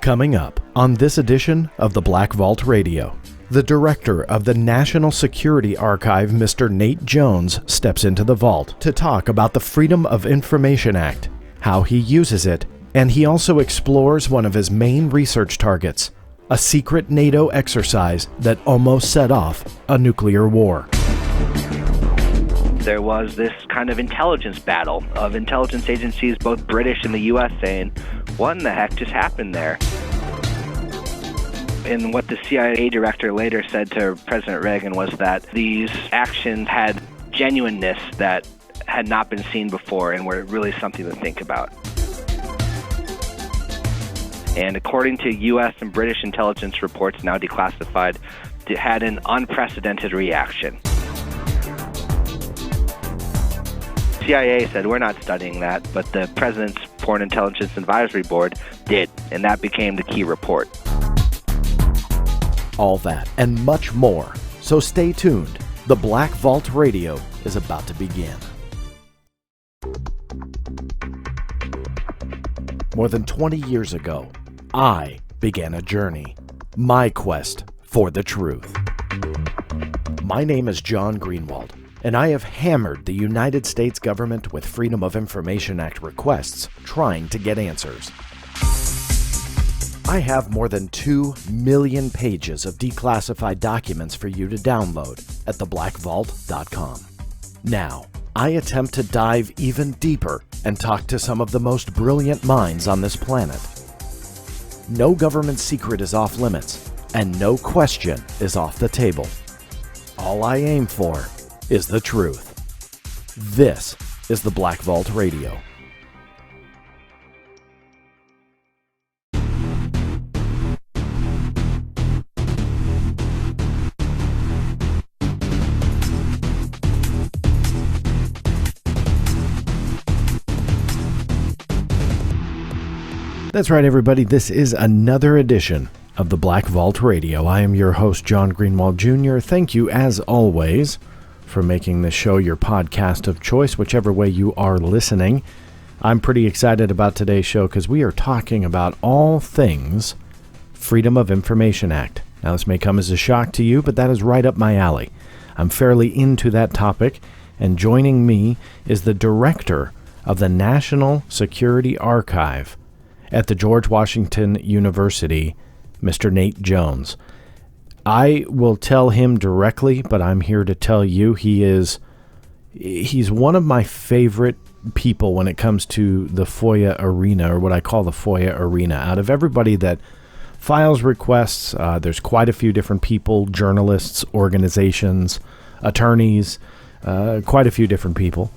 Coming up on this edition of the Black Vault Radio, the director of the National Security Archive, Mr. Nate Jones, steps into the vault to talk about the Freedom of Information Act, how he uses it, and he also explores one of his main research targets, a secret NATO exercise that almost set off a nuclear war. There was this kind of intelligence battle of intelligence agencies, both British and the U.S., saying, what in the heck just happened there? And what the CIA director later said to President Reagan was that these actions had genuineness that had not been seen before and were really something to think about. And according to U.S. and British intelligence reports, now declassified, it had an unprecedented reaction. CIA said, we're not studying that, but the President's Foreign Intelligence Advisory Board did, and that became the key report. All that and much more. So stay tuned. The Black Vault Radio is about to begin. More than 20 years ago, I began a journey, my quest for the truth. My name is John Greenewald, and I have hammered the United States government with Freedom of Information Act requests trying to get answers. I have more than 2 million pages of declassified documents for you to download at theblackvault.com. Now, I attempt to dive even deeper and talk to some of the most brilliant minds on this planet. No government secret is off limits, and no question is off the table. All I aim for is the truth. This is the Black Vault Radio. That's right, everybody. This is another edition of the Black Vault Radio. I am your host, John Greenewald Jr. Thank you, as always, for making this show your podcast of choice, whichever way you are listening. I'm pretty excited about today's show because we are talking about all things Freedom of Information Act. Now, this may come as a shock to you, but that is right up my alley. I'm fairly into that topic, and joining me is the director of the National Security Archive at the George Washington University, Mr. Nate Jones. I will tell him directly, but I'm here to tell you he's one of my favorite people when it comes to the FOIA arena, or what I call the FOIA arena. Out of everybody that files requests, there's quite a few different people, journalists, organizations, attorneys, quite a few different people.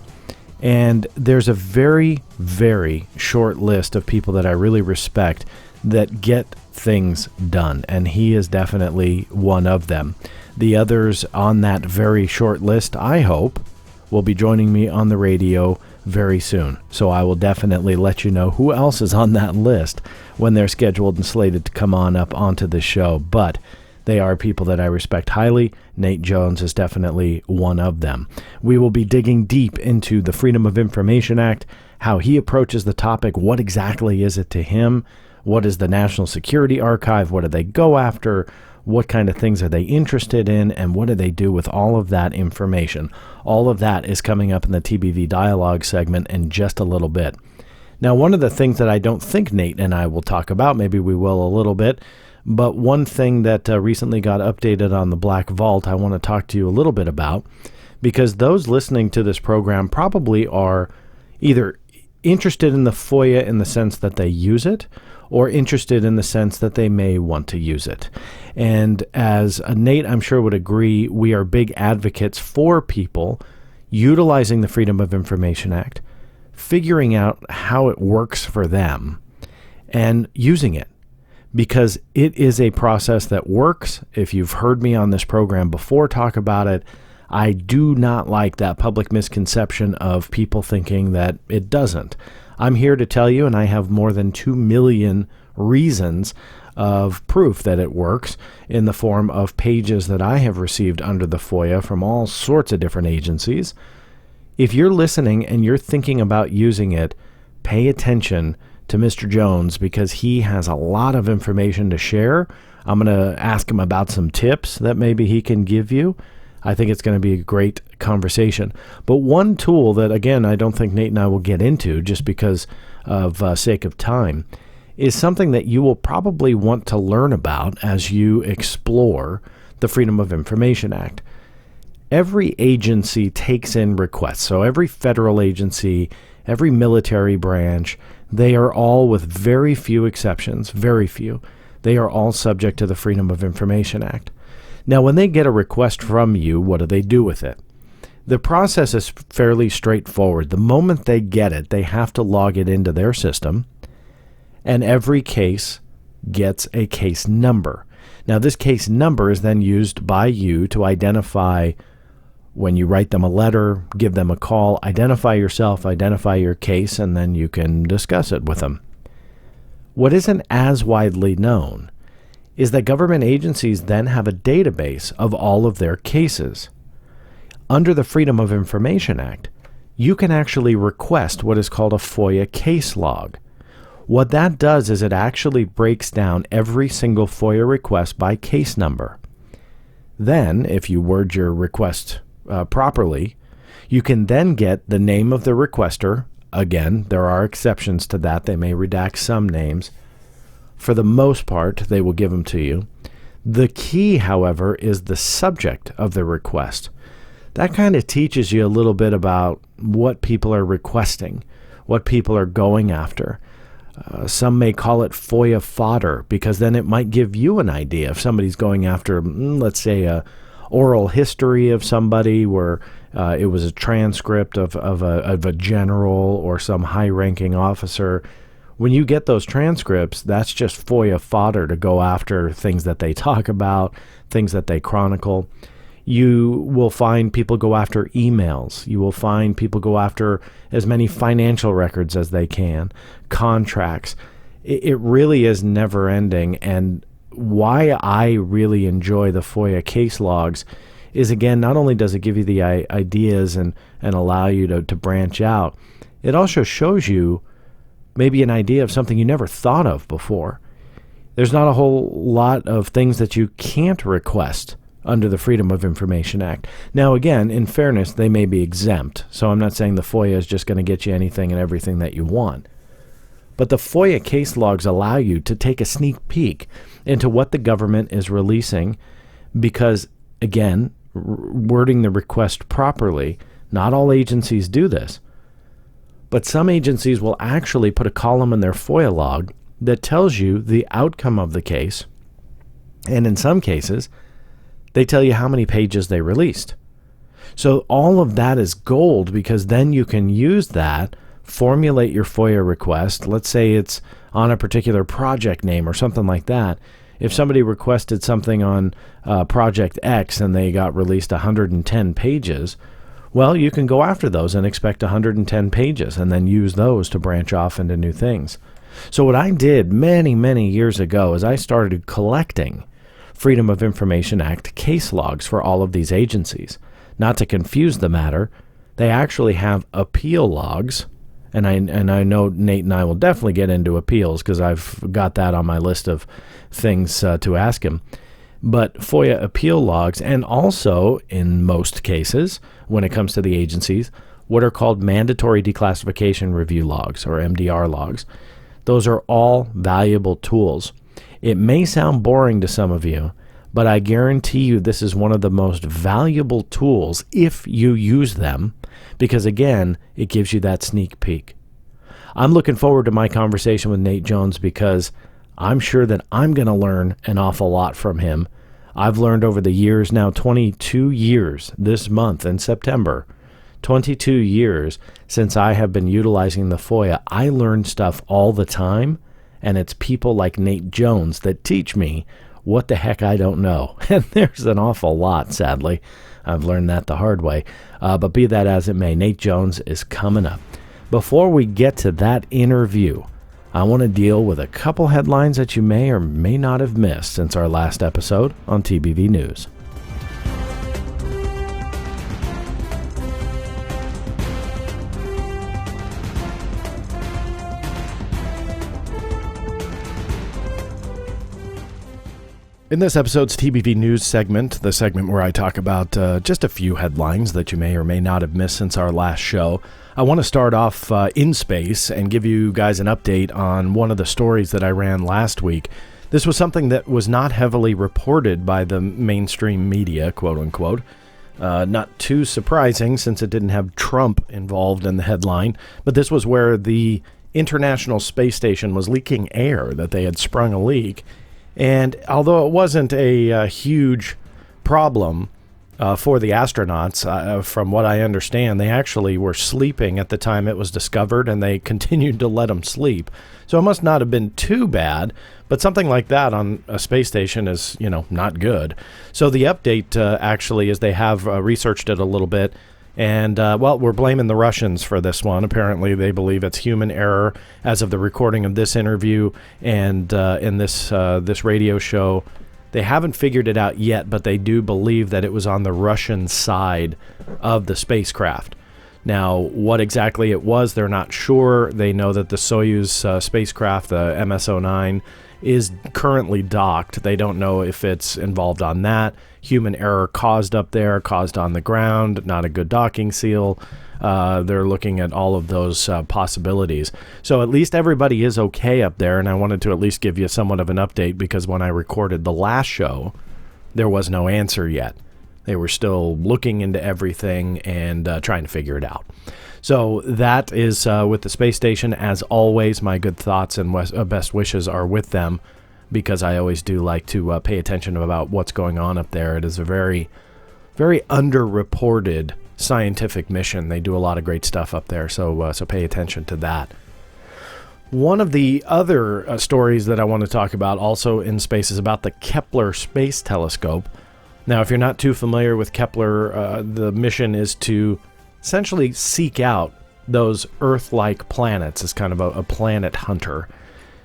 And there's a very, very short list of people that I really respect that get things done, and he is definitely one of them. The others on that very short list, I hope, will be joining me on the radio very soon. So I will definitely let you know who else is on that list when they're scheduled and slated to come on up onto the show. But they are people that I respect highly. Nate Jones is definitely one of them. We will be digging deep into the Freedom of Information Act, how he approaches the topic, what exactly is it to him, what is the National Security Archive, what do they go after, what kind of things are they interested in, and what do they do with all of that information. All of that is coming up in the TBV Dialogue segment in just a little bit. Now, one of the things that I don't think Nate and I will talk about, maybe we will a little bit, but one thing that recently got updated on the Black Vault I want to talk to you a little bit about, because those listening to this program probably are either interested in the FOIA in the sense that they use it, or interested in the sense that they may want to use it. And as Nate, I'm sure, would agree, we are big advocates for people utilizing the Freedom of Information Act, figuring out how it works for them, and using it. Because it is a process that works. If you've heard me on this program before talk about it, I do not like that public misconception of people thinking that it doesn't. I'm here to tell you, and I have more than 2 million reasons of proof that it works in the form of pages that I have received under the FOIA from all sorts of different agencies. If you're listening and you're thinking about using it, pay attention to Mr. Jones because he has a lot of information to share. I'm going to ask him about some tips that maybe he can give you. I think it's going to be a great conversation. But one tool that, again, I don't think Nate and I will get into just because of sake of time, is something that you will probably want to learn about as you explore the Freedom of Information Act. Every agency takes in requests. So every federal agency, every military branch, they are all, with very few exceptions, very few, they are all subject to the Freedom of Information Act. Now, when they get a request from you, what do they do with it? The process is fairly straightforward. The moment they get it, they have to log it into their system, and every case gets a case number. Now, this case number is then used by you to identify, when you write them a letter, give them a call, identify yourself, identify your case, and then you can discuss it with them. What isn't as widely known is that government agencies then have a database of all of their cases. Under the Freedom of Information Act, you can actually request what is called a FOIA case log. What that does is it actually breaks down every single FOIA request by case number. Then, if you word your request properly, you can then get the name of the requester. Again, there are exceptions to that. They may redact some names. For the most part, they will give them to you. The key, however, is the subject of the request. That kind of teaches you a little bit about what people are requesting, what people are going after. Some may call it FOIA fodder, because then it might give you an idea if somebody's going after, let's say, a oral history of somebody where it was a transcript of a general or some high-ranking officer. When you get those transcripts, that's just FOIA fodder to go after things that they talk about, things that they chronicle. You will find people go after emails. You will find people go after as many financial records as they can, contracts. It really is never ending. And why I really enjoy the FOIA case logs is, again, not only does it give you the ideas and allow you to branch out, it also shows you maybe an idea of something you never thought of before. There's not a whole lot of things that you can't request under the Freedom of Information Act. Now, again, in fairness, they may be exempt, so I'm not saying the FOIA is just going to get you anything and everything that you want. But the FOIA case logs allow you to take a sneak peek into what the government is releasing because, again, wording the request properly, not all agencies do this, but some agencies will actually put a column in their FOIA log that tells you the outcome of the case, and in some cases, they tell you how many pages they released. So all of that is gold because then you can use that, formulate your FOIA request. Let's say it's on a particular project name or something like that. If somebody requested something on Project X and they got released 110 pages, well, you can go after those and expect 110 pages and then use those to branch off into new things. So what I did many, many years ago is I started collecting Freedom of Information Act case logs for all of these agencies. Not to confuse the matter, they actually have appeal logs, and I know Nate and I will definitely get into appeals because I've got that on my list of things to ask him. But FOIA appeal logs, and also, in most cases, when it comes to the agencies, what are called mandatory declassification review logs, or MDR logs. Those are all valuable tools. It may sound boring to some of you, but I guarantee you this is one of the most valuable tools if you use them, because again, it gives you that sneak peek. I'm looking forward to my conversation with Nate Jones because I'm sure that I'm going to learn an awful lot from him. I've learned over the years now, 22 years this month in September, 22 years since I have been utilizing the FOIA. I learn stuff all the time, and it's people like Nate Jones that teach me what the heck I don't know. And there's an awful lot, sadly. I've learned that the hard way. But be that as it may, Nate Jones is coming up. Before we get to that interview, I want to deal with a couple headlines that you may or may not have missed since our last episode on TBV News. In this episode's TBV News segment, the segment where I talk about just a few headlines that you may or may not have missed since our last show, I want to start off in space and give you guys an update on one of the stories that I ran last week. This was something that was not heavily reported by the mainstream media, quote unquote. Not too surprising since it didn't have Trump involved in the headline, but this was where the International Space Station was leaking air, that they had sprung a leak. And although it wasn't a huge problem for the astronauts, from what I understand, they actually were sleeping at the time it was discovered, and they continued to let them sleep. So it must not have been too bad, but something like that on a space station is, not good. So the update actually is they have researched it a little bit. And, we're blaming the Russians for this one. Apparently, they believe it's human error as of the recording of this interview and in this radio show. They haven't figured it out yet, but they do believe that it was on the Russian side of the spacecraft. Now, what exactly it was, they're not sure. They know that the Soyuz spacecraft, the MS-09, is currently docked. They don't know if it's involved on that. Human error caused up there, caused on the ground, not a good docking seal. They're looking at all of those possibilities. So at least everybody is okay up there, and I wanted to at least give you somewhat of an update because when I recorded the last show, there was no answer yet. They were still looking into everything and trying to figure it out. So that is with the space station. As always, my good thoughts and best wishes are with them because I always do like to pay attention about what's going on up there. It is a very, very underreported scientific mission. They do a lot of great stuff up there, so pay attention to that. One of the other stories that I want to talk about also in space is about the Kepler Space Telescope. Now, if you're not too familiar with Kepler, the mission is to essentially seek out those Earth-like planets as kind of a planet hunter.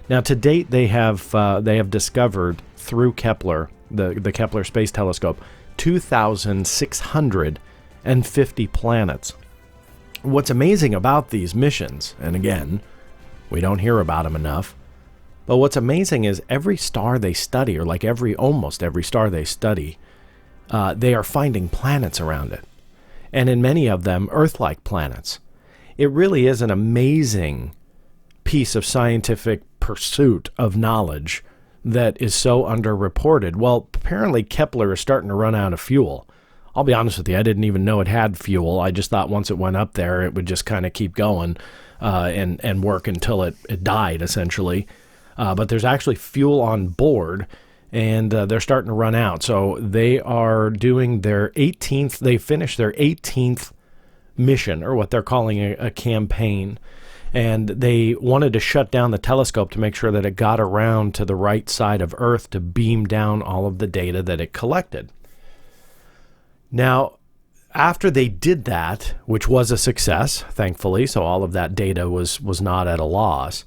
Now, to date, they have discovered through Kepler, the Kepler Space Telescope, 2,650 planets. What's amazing about these missions, and again, we don't hear about them enough, but what's amazing is every star they study, or like almost every star they study, they are finding planets around it. And in many of them, Earth-like planets. It really is an amazing piece of scientific pursuit of knowledge that is so underreported. Well, apparently Kepler is starting to run out of fuel. I'll be honest with you, I didn't even know it had fuel. I just thought once it went up there, it would just kind of keep going and work until it died, essentially. But there's actually fuel on board, and they're starting to run out. So they are doing their 18th, they finished their 18th mission, or what they're calling a campaign. And they wanted to shut down the telescope to make sure that it got around to the right side of Earth to beam down all of the data that it collected. Now, after they did that, which was a success, thankfully, so all of that data was not at a loss,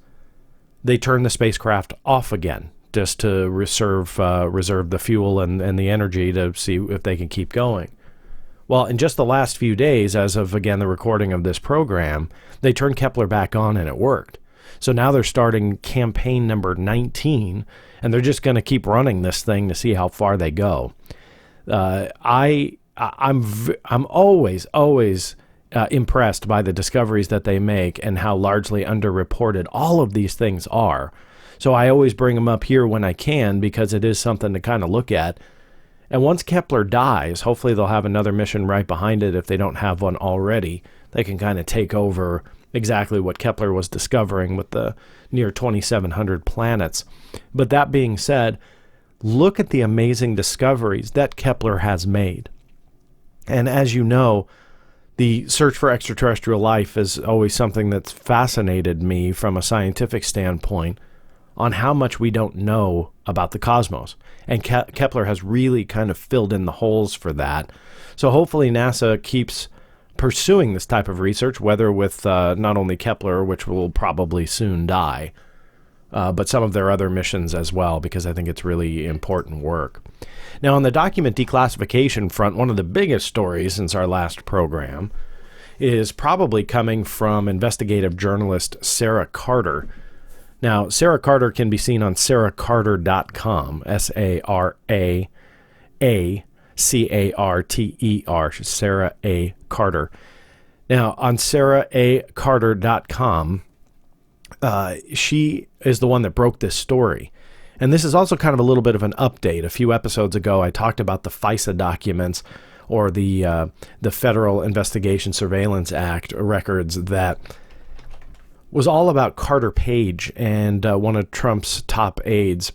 they turned the spacecraft off again, just to reserve the fuel and the energy to see if they can keep going. Well, in just the last few days, as of, again, the recording of this program, they turned Kepler back on and it worked. So now they're starting campaign number 19, and they're just going to keep running this thing to see how far they go. I'm always impressed by the discoveries that they make and how largely underreported all of these things are. So I always bring them up here when I can because it is something to kind of look at. And once Kepler dies, hopefully they'll have another mission right behind it if they don't have one already. They can kind of take over exactly what Kepler was discovering with the near 2,700 planets. But that being said, look at the amazing discoveries that Kepler has made. And as you know, the search for extraterrestrial life is always something that's fascinated me from a scientific standpoint on how much we don't know about the cosmos. And Kepler has really kind of filled in the holes for that. So hopefully NASA keeps pursuing this type of research, whether with not only Kepler, which will probably soon die, but some of their other missions as well, because I think it's really important work. Now, on the document declassification front, one of the biggest stories since our last program is probably coming from investigative journalist Sarah Carter. Now, Sarah Carter can be seen on sarahcarter.com, SarahACarter, Sarah A. Carter. Now, on sarahacarter.com, she is the one that broke this story. And this is also kind of a little bit of an update. A few episodes ago, I talked about the FISA documents, or the Federal Investigation Surveillance Act records, that was all about Carter Page and one of Trump's top aides.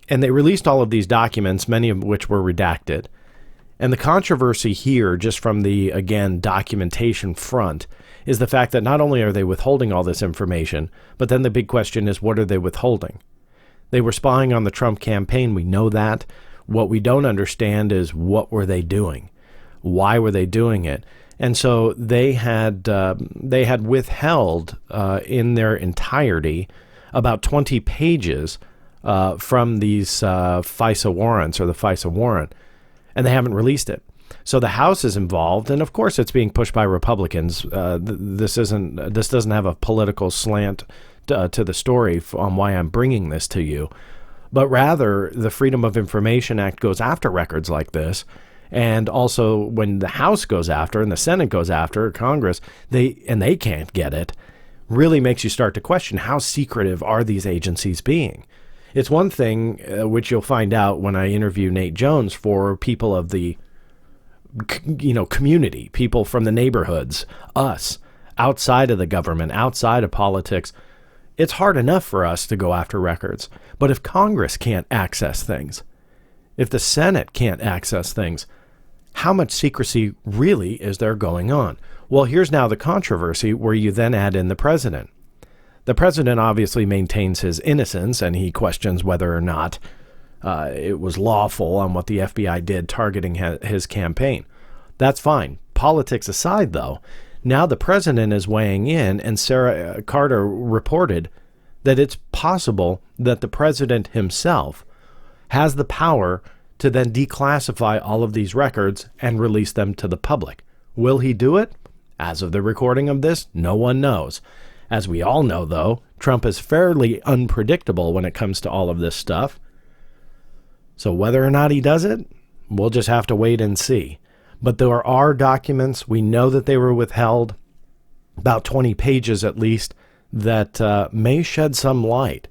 And they released all of these documents, many of which were redacted. And the controversy here, just from the, again, documentation front, is the fact that not only are they withholding all this information, but then the big question is, what are they withholding? They were spying on the Trump campaign. We know that. What we don't understand is, what were they doing? Why were they doing it? And so they had withheld in their entirety about 20 pages from these FISA warrants, or the FISA warrant, and they haven't released it. So the House is involved, and of course it's being pushed by Republicans. This doesn't have a political slant to the story on why I'm bringing this to you, but rather the Freedom of Information Act goes after records like this. And also, when the House goes after and the Senate goes after Congress, they can't get it, really makes you start to question, how secretive are these agencies being? It's one thing, which you'll find out when I interview Nate Jones, for people of the community, people from the neighborhoods, us, outside of the government, outside of politics. It's hard enough for us to go after records. But if Congress can't access things, if the Senate can't access things, how much secrecy really is there going on? Well, here's now the controversy where you then add in the president. The president obviously maintains his innocence, and he questions whether or not it was lawful on what the FBI did targeting his campaign. That's fine. Politics aside, though, now the president is weighing in, and Sarah Carter reported that it's possible that the president himself has the power to then declassify all of these records and release them to the public. Will he do it? As of the recording of this, no one knows. As we all know, though, Trump is fairly unpredictable when it comes to all of this stuff. So whether or not he does it, we'll just have to wait and see. But there are documents, we know that they were withheld, about 20 pages at least, that may shed some light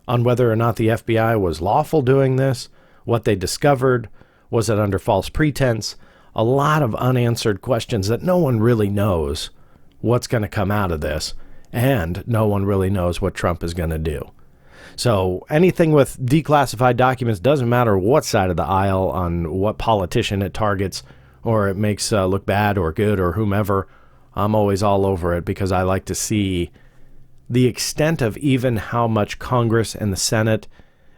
on whether or not the FBI was lawful doing this, what they discovered, was it under false pretense? A lot of unanswered questions that no one really knows what's going to come out of this, and no one really knows what Trump is going to do. So anything with declassified documents, doesn't matter what side of the aisle, on what politician it targets, or it makes look bad or good or whomever, I'm always all over it, because I like to see the extent of even how much Congress and the Senate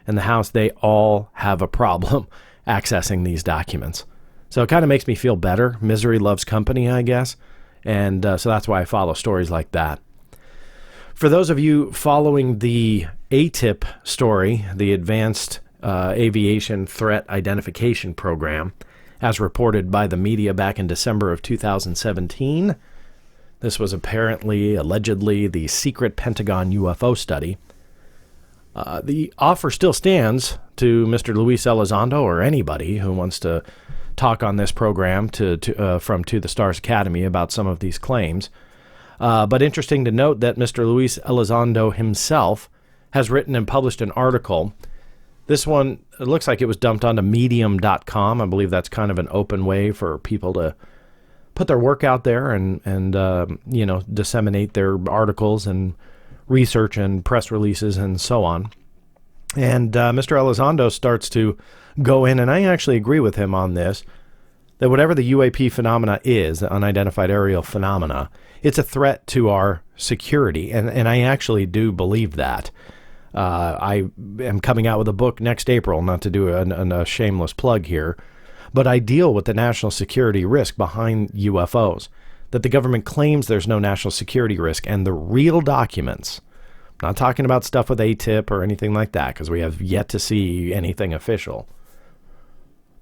and the House, they all have a problem accessing these documents. So it kind of makes me feel better. Misery loves company, I guess. And so that's why I follow stories like that. For those of you following the ATIP story, the Advanced Aviation Threat Identification Program, as reported by the media back in December of 2017, this was allegedly, the secret Pentagon UFO study. The offer still stands to Mr. Luis Elizondo, or anybody who wants to talk on this program from To the Stars Academy about some of these claims. But interesting to note that Mr. Luis Elizondo himself has written and published an article. This one, it looks like it was dumped onto medium.com. I believe that's kind of an open way for people to put their work out there and disseminate their articles and research and press releases and so on. And Mr. Elizondo starts to go in, and I actually agree with him on this, that whatever the UAP phenomena is, the unidentified aerial phenomena, it's a threat to our security. And I actually do believe that. I am coming out with a book next April, not to do a shameless plug here, but I deal with the national security risk behind UFOs, that the government claims there's no national security risk, and the real documents, I'm not talking about stuff with ATIP or anything like that, because we have yet to see anything official.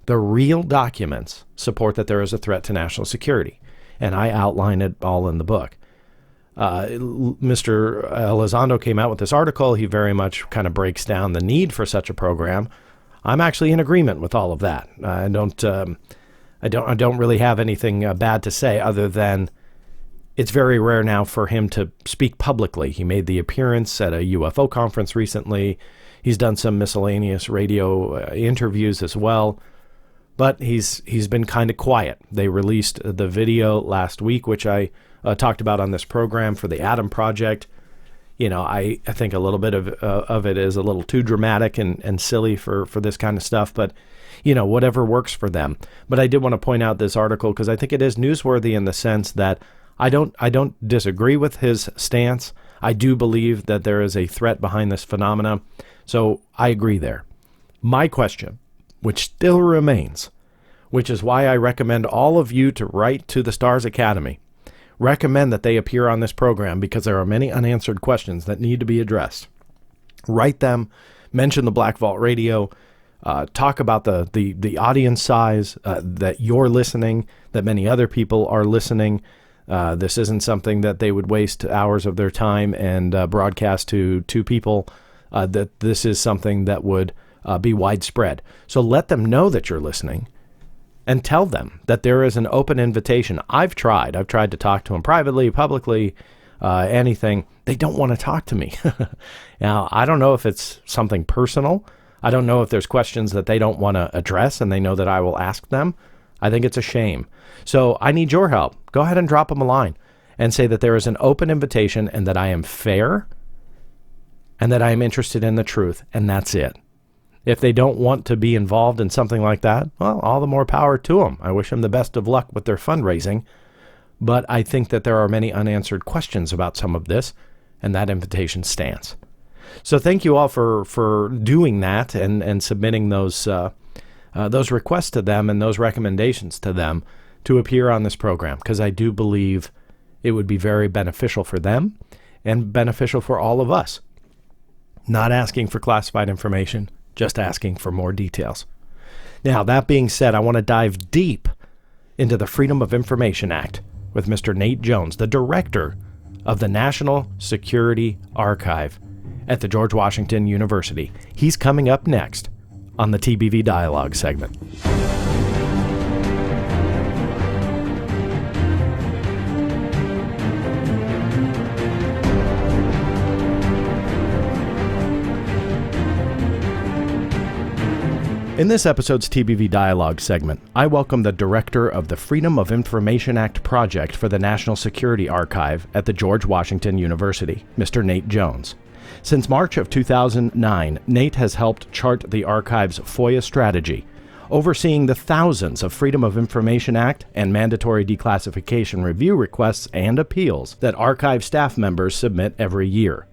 The real documents support that there is a threat to national security, and I outline it all in the book. Mr. Elizondo came out with this article. He very much kind of breaks down the need for such a program. I'm actually in agreement with all of that. I don't really have anything bad to say other than it's very rare now for him to speak publicly. He made the appearance at a UFO conference recently. He's done some miscellaneous radio interviews as well, but he's been kind of quiet. They released the video last week, which I talked about on this program for the Atom Project. You know, I think a little bit of it is a little too dramatic and silly for this kind of stuff, but you know, whatever works for them. But I did want to point out this article because I think it is newsworthy in the sense that I don't disagree with his stance. I do believe that there is a threat behind this phenomena. So I agree there. My question, which still remains, which is why I recommend all of you to write to the Stars Academy, recommend that they appear on this program because there are many unanswered questions that need to be addressed. Write them, mention the Black Vault Radio, talk about the audience size, that you're listening, that many other people are listening. This isn't something that they would waste hours of their time and broadcast to two people. That this is something that would be widespread. So let them know that you're listening and tell them that there is an open invitation. I've tried to talk to them privately, publicly, anything. They don't want to talk to me. Now, I don't know if it's something personal. I don't know if there's questions that they don't want to address and they know that I will ask them. I think it's a shame. So I need your help. Go ahead and drop them a line and say that there is an open invitation and that I am fair and that I am interested in the truth, and that's it. If they don't want to be involved in something like that, well, all the more power to them. I wish them the best of luck with their fundraising, but I think that there are many unanswered questions about some of this, and that invitation stands. So thank you all for doing that and submitting those requests to them and those recommendations to them to appear on this program, because I do believe it would be very beneficial for them and beneficial for all of us. Not asking for classified information, just asking for more details. Now, that being said, I want to dive deep into the Freedom of Information Act with Mr. Nate Jones, the director of the National Security Archive at the George Washington University. He's coming up next on the TBV Dialogue segment. In this episode's TBV Dialogue segment, I welcome the director of the Freedom of Information Act project for the National Security Archive at the George Washington University, Mr. Nate Jones. Since March of 2009, Nate has helped chart the archive's FOIA strategy, overseeing the thousands of Freedom of Information Act and mandatory declassification review requests and appeals that archive staff members submit every year.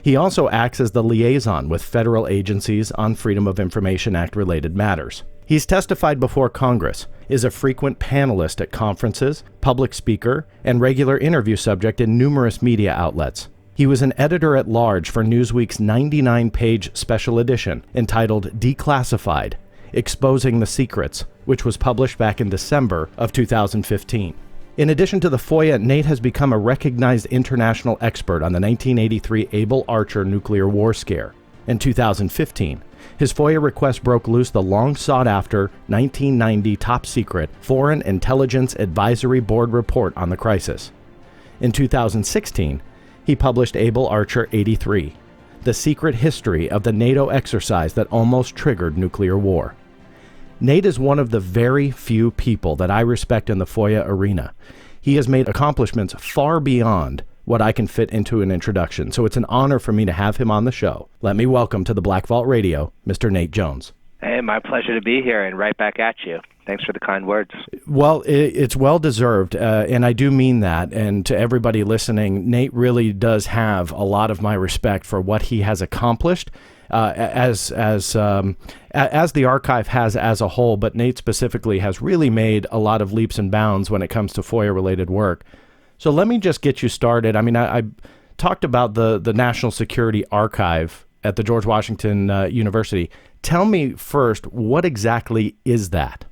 He also acts as the liaison with federal agencies on Freedom of Information Act related matters. He's testified before Congress, is a frequent panelist at conferences, public speaker, and regular interview subject in numerous media outlets. He was an editor-at-large for Newsweek's 99-page special edition entitled Declassified, Exposing the Secrets, which was published back in December of 2015. In addition to the FOIA, Nate has become a recognized international expert on the 1983 Able Archer nuclear war scare. In 2015, his FOIA request broke loose the long-sought-after 1990 top-secret Foreign Intelligence Advisory Board report on the crisis. In 2016, he published Able Archer 83, the secret history of the NATO exercise that almost triggered nuclear war. Nate is one of the very few people that I respect in the FOIA arena. He has made accomplishments far beyond what I can fit into an introduction, so it's an honor for me to have him on the show. Let me welcome to the Black Vault Radio, Mr. Nate Jones. Hey, my pleasure to be here and right back at you. Thanks for the kind words. Well, it's well-deserved, and I do mean that. And to everybody listening, Nate really does have a lot of my respect for what he has accomplished, as the archive has as a whole, but Nate specifically has really made a lot of leaps and bounds when it comes to FOIA-related work. So let me just get you started. I mean, I talked about the National Security Archive at the George Washington University. Tell me first, what exactly is that?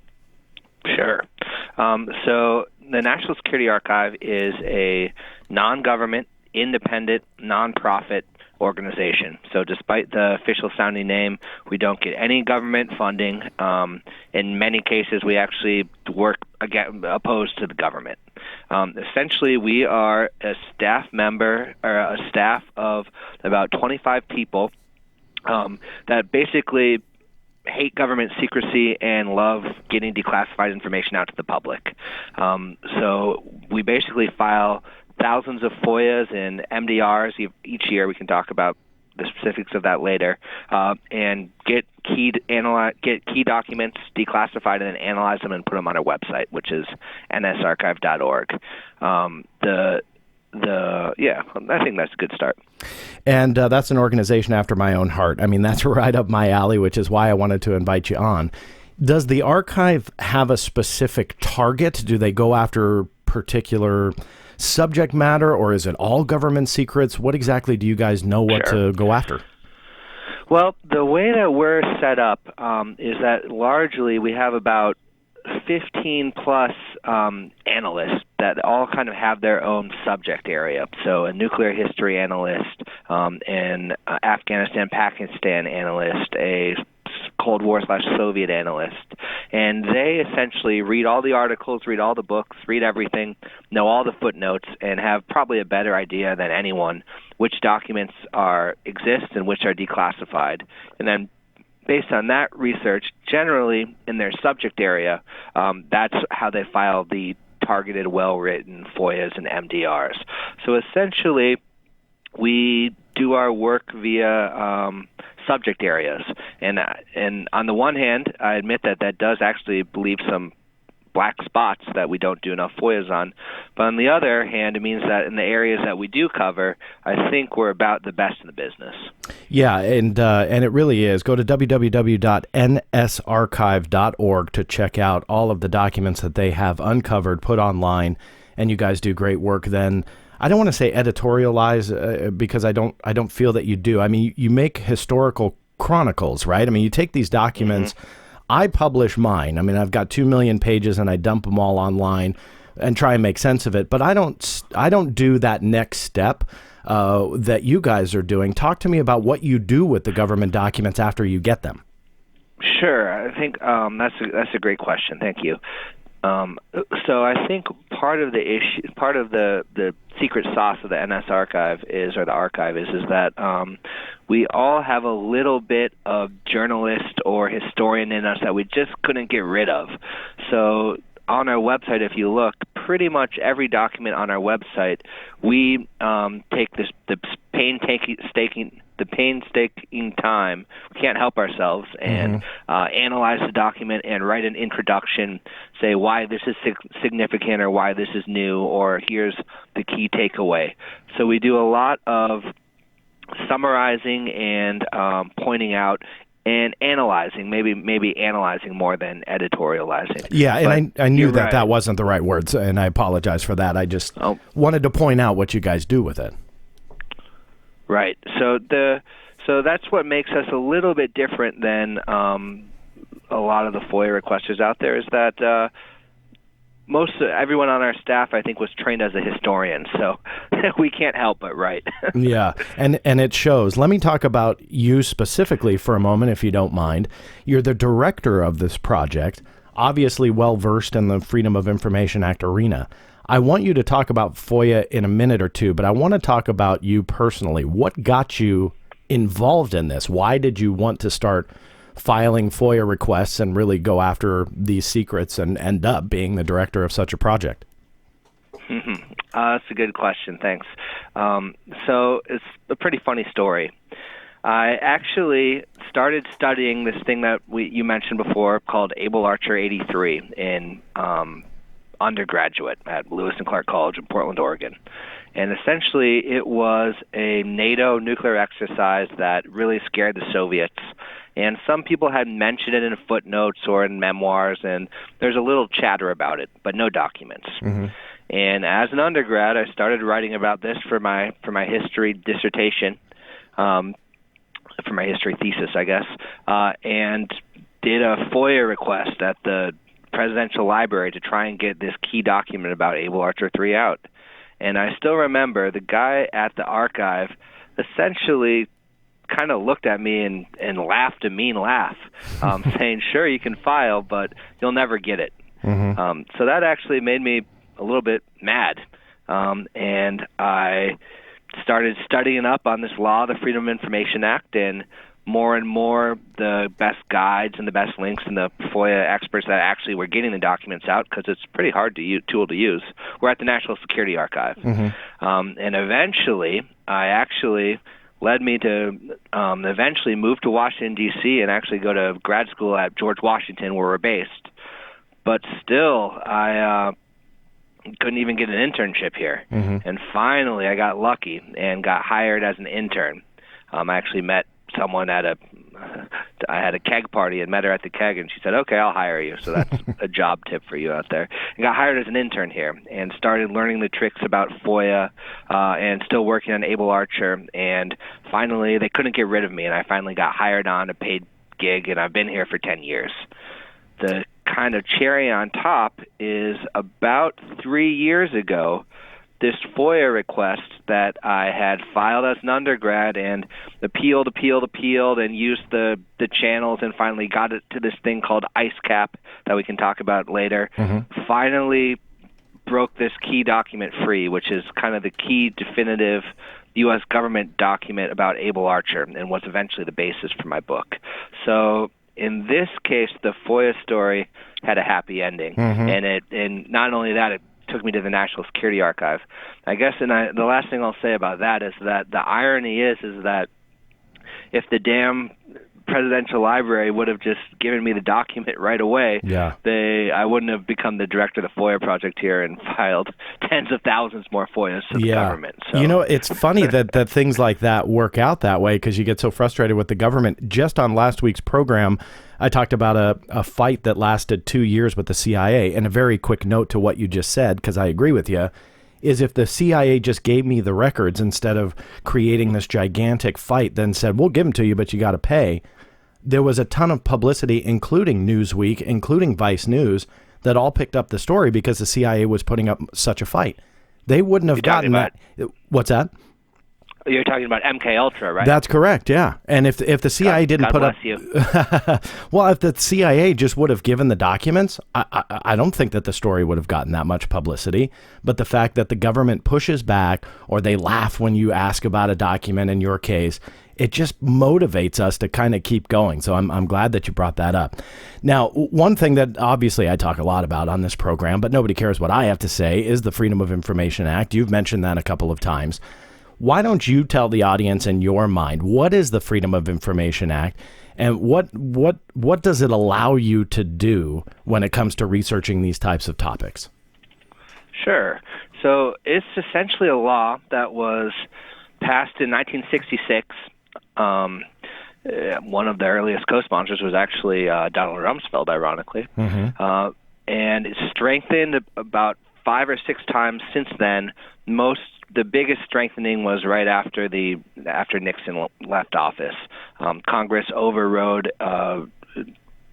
Sure. So the National Security Archive is a non-government, independent, non-profit organization. So despite the official sounding name, we don't get any government funding. In many cases, we actually work opposed to the government. Essentially, we are a staff member, or a staff of about 25 people that basically hate government secrecy and love getting declassified information out to the public. So we basically file thousands of FOIAs and MDRs each year. We can talk about the specifics of that later, and get key documents declassified and then analyze them and put them on our website, which is nsarchive.org. I think that's a good start. And that's an organization after my own heart. I mean, that's right up my alley, which is why I wanted to invite you on. Does the archive have a specific target? Do they go after particular subject matter, or is it all government secrets? What exactly do you guys know what to go after? Well, the way that we're set up is that largely we have about 15 plus analysts that all kind of have their own subject area. So a nuclear history analyst, an Afghanistan, Pakistan analyst, a Cold War/Soviet analyst, and they essentially read all the articles, read all the books, read everything, know all the footnotes, and have probably a better idea than anyone which documents exist and which are declassified. And then based on that research, generally in their subject area, that's how they file the targeted, well-written FOIAs and MDRs. So essentially, we do our work via subject areas. And on the one hand, I admit that does actually leave some black spots that we don't do enough FOIAs on. But on the other hand, it means that in the areas that we do cover, I think we're about the best in the business. Yeah, and it really is. Go to www.nsarchive.org to check out all of the documents that they have uncovered, put online, and you guys do great work. Then I don't want to say editorialize because I don't feel that you do. I mean, you make historical chronicles, right? I mean, you take these documents. Mm-hmm. I publish mine. I mean, I've got 2 million pages and I dump them all online and try and make sense of it. But I don't do that next step that you guys are doing. Talk to me about what you do with the government documents after you get them. Sure. I think that's a great question. Thank you. So I think part of the secret sauce of the NS Archive is that we all have a little bit of journalist or historian in us that we just couldn't get rid of. So on our website, if you look, pretty much every document on our website, we take the painstaking time, we can't help ourselves, and analyze the document and write an introduction, say why this is significant or why this is new or here's the key takeaway. So we do a lot of summarizing and pointing out and analyzing, maybe analyzing more than editorializing. Yeah, and I knew that wasn't the right words, and I apologize for that. I just wanted to point out what you guys do with it. Right. So that's what makes us a little bit different than a lot of the FOIA requesters out there, is that everyone on our staff, I think, was trained as a historian, so we can't help but write. Yeah, and it shows. Let me talk about you specifically for a moment, if you don't mind. You're the director of this project, obviously well-versed in the Freedom of Information Act arena. I want you to talk about FOIA in a minute or two, but I want to talk about you personally. What got you involved in this? Why did you want to start filing FOIA requests and really go after these secrets and end up being the director of such a project? That's a good question. Thanks. So it's a pretty funny story. I actually started studying this thing that you mentioned before called Able Archer 83 in undergraduate at Lewis and Clark College in Portland, Oregon. And essentially it was a NATO nuclear exercise that really scared the Soviets. And some people had mentioned it in footnotes or in memoirs, and there's a little chatter about it, but no documents. Mm-hmm. And as an undergrad, I started writing about this for my history dissertation, for my history thesis, I guess, and did a FOIA request at the presidential library to try and get this key document about Able Archer 3 out. And I still remember the guy at the archive essentially kind of looked at me and laughed a mean laugh, saying, sure, you can file, but you'll never get it. So that actually made me a little bit mad. And I started studying up on this law, the Freedom of Information Act, and more the best guides and the best links and the FOIA experts that actually were getting the documents out, because it's a pretty hard tool to use, were at the National Security Archive. And eventually, led me to eventually move to Washington, D.C., and actually go to grad school at George Washington, where we're based. But still, I couldn't even get an internship here. And finally, I got lucky and got hired as an intern. I actually met someone I had a keg party and met her at the keg, and she said, okay, I'll hire you. So that's a job tip for you out there. And got hired as an intern here and started learning the tricks about FOIA and still working on Able Archer. And finally, they couldn't get rid of me, and I finally got hired on a paid gig, and I've been here for 10 years. The kind of cherry on top is about 3 years ago, this FOIA request that I had filed as an undergrad and appealed, and used the channels and finally got it to this thing called IceCap that we can talk about later, finally broke this key document free, which is kind of the key definitive U.S. government document about Able Archer and was eventually the basis for my book. So in this case, the FOIA story had a happy ending. And not only that, it took me to the National Security Archive. I guess, the last thing I'll say about that is that the irony is that if the damn presidential library would have just given me the document right away, I wouldn't have become the director of the FOIA project here and filed tens of thousands more FOIAs to the government. So. You know, it's funny that things like that work out that way, because you get so frustrated with the government. Just on last week's program, I talked about a fight that lasted 2 years with the CIA. And a very quick note to what you just said, because I agree with you, is if the CIA just gave me the records instead of creating this gigantic fight, then said, we'll give them to you, but you got to pay. There was a ton of publicity, including Newsweek, including Vice News, that all picked up the story because the CIA was putting up such a fight. They wouldn't have gotten that. What's that? You're talking about MK Ultra, right? That's correct, yeah. And if the CIA didn't put up, well, if the CIA just would have given the documents, I don't think that the story would have gotten that much publicity. But the fact that the government pushes back, or they laugh when you ask about a document in your case, it just motivates us to kind of keep going. So I'm glad that you brought that up. Now, one thing that obviously I talk a lot about on this program, but nobody cares what I have to say, is the Freedom of Information Act. You've mentioned that a couple of times. Why don't you tell the audience in your mind, what is the Freedom of Information Act, and what does it allow you to do when it comes to researching these types of topics? Sure. So it's essentially a law that was passed in 1966. One of the earliest co-sponsors was actually Donald Rumsfeld, ironically. And it's strengthened about 5 or 6 times since then. The biggest strengthening was right after Nixon left office. Congress overrode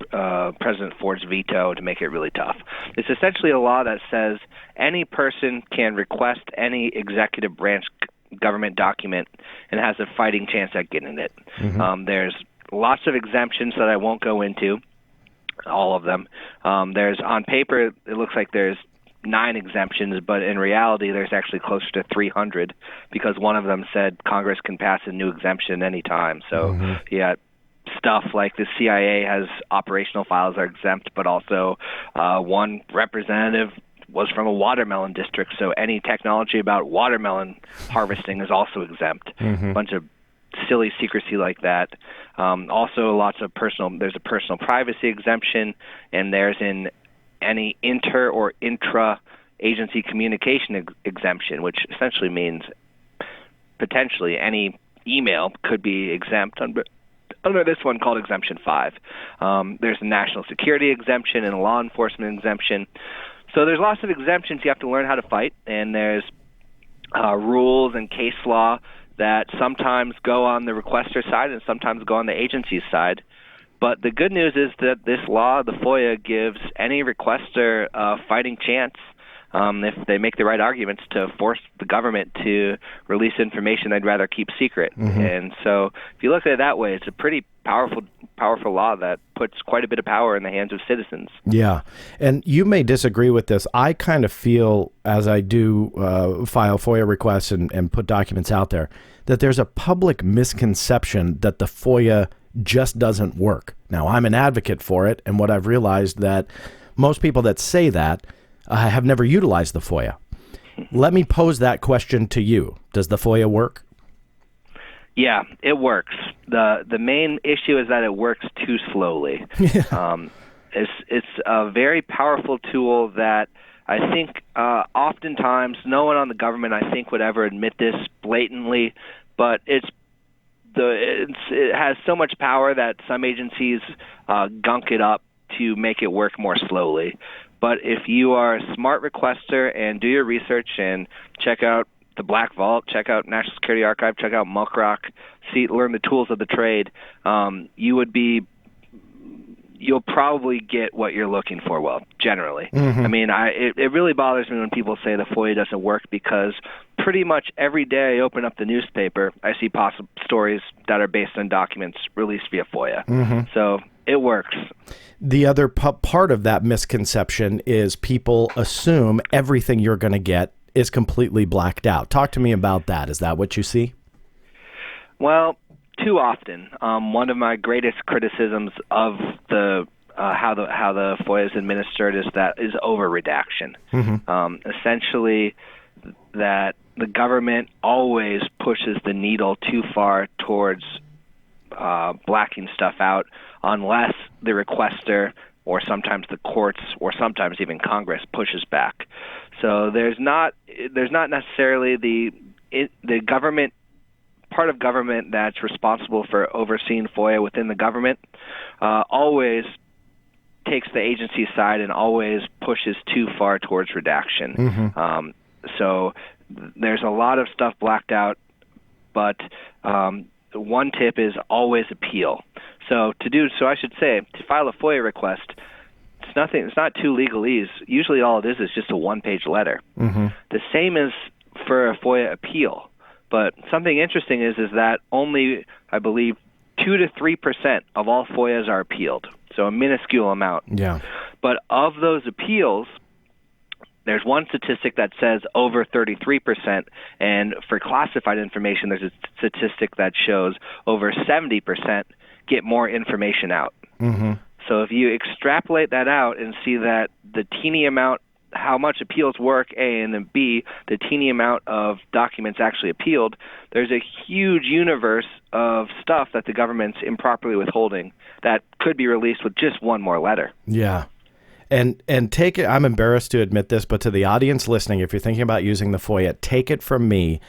President Ford's veto to make it really tough. It's essentially a law that says any person can request any executive branch government document and has a fighting chance at getting it. There's lots of exemptions that I won't go into, all of them. There's, on paper, it looks like there's 9 exemptions, but in reality, there's actually closer to 300, because one of them said Congress can pass a new exemption any time. So, stuff like the CIA has operational files are exempt, but also one representative was from a watermelon district, so any technology about watermelon harvesting is also exempt. A bunch of silly secrecy like that. Also, there's a personal privacy exemption, and there's any inter or intra-agency communication exemption, which essentially means potentially any email could be exempt under this one called Exemption 5. There's a national security exemption and a law enforcement exemption. So there's lots of exemptions you have to learn how to fight, and there's rules and case law that sometimes go on the requester side and sometimes go on the agency's side. But the good news is that this law, the FOIA, gives any requester a fighting chance, if they make the right arguments, to force the government to release information they'd rather keep secret. And so if you look at it that way, it's a pretty powerful law that puts quite a bit of power in the hands of citizens. Yeah. And you may disagree with this. I kind of feel, as I do file FOIA requests and put documents out there, that there's a public misconception that the FOIA just doesn't work. Now, I'm an advocate for it, and what I've realized that most people that say that have never utilized the FOIA. Let me pose that question to you. Does the FOIA work? Yeah, it works. The main issue is that it works too slowly. It's a very powerful tool that I think oftentimes no one on the government, I think, would ever admit this blatantly, but it has so much power that some agencies gunk it up to make it work more slowly. But if you are a smart requester and do your research and check out the Black Vault, check out National Security Archive, check out Muck Rock, learn the tools of the trade, you'll probably get what you're looking for, well, generally. I mean, it really bothers me when people say the FOIA doesn't work, because pretty much every day I open up the newspaper, I see possible stories that are based on documents released via FOIA. So it works. The other part of that misconception is people assume everything you're going to get is completely blacked out. Talk to me about that. Is that what you see? Well, too often. One of my greatest criticisms of the how the FOIA is administered is over-redaction. Essentially, that the government always pushes the needle too far towards blacking stuff out, unless the requester or sometimes the courts or sometimes even Congress pushes back. So there's not necessarily the government, part of government that's responsible for overseeing FOIA within the government always takes the agency side and always pushes too far towards redaction. So there's a lot of stuff blacked out, but one tip is always appeal. So I should say, to file a FOIA request, it's not too legalese. Usually all it is just a one-page letter. The same is for a FOIA appeal. But something interesting is that only, I believe, 2 to 3% of all FOIAs are appealed, so a minuscule amount. Yeah. But of those appeals, there's one statistic that says over 33%, and for classified information, there's a statistic that shows over 70% get more information out. So if you extrapolate that out and see that the teeny amount, how much appeals work, A, and then B, the teeny amount of documents actually appealed, there's a huge universe of stuff that the government's improperly withholding that could be released with just one more letter. Yeah. And take it, I'm embarrassed to admit this, but to the audience listening, if you're thinking about using the FOIA, take it from me.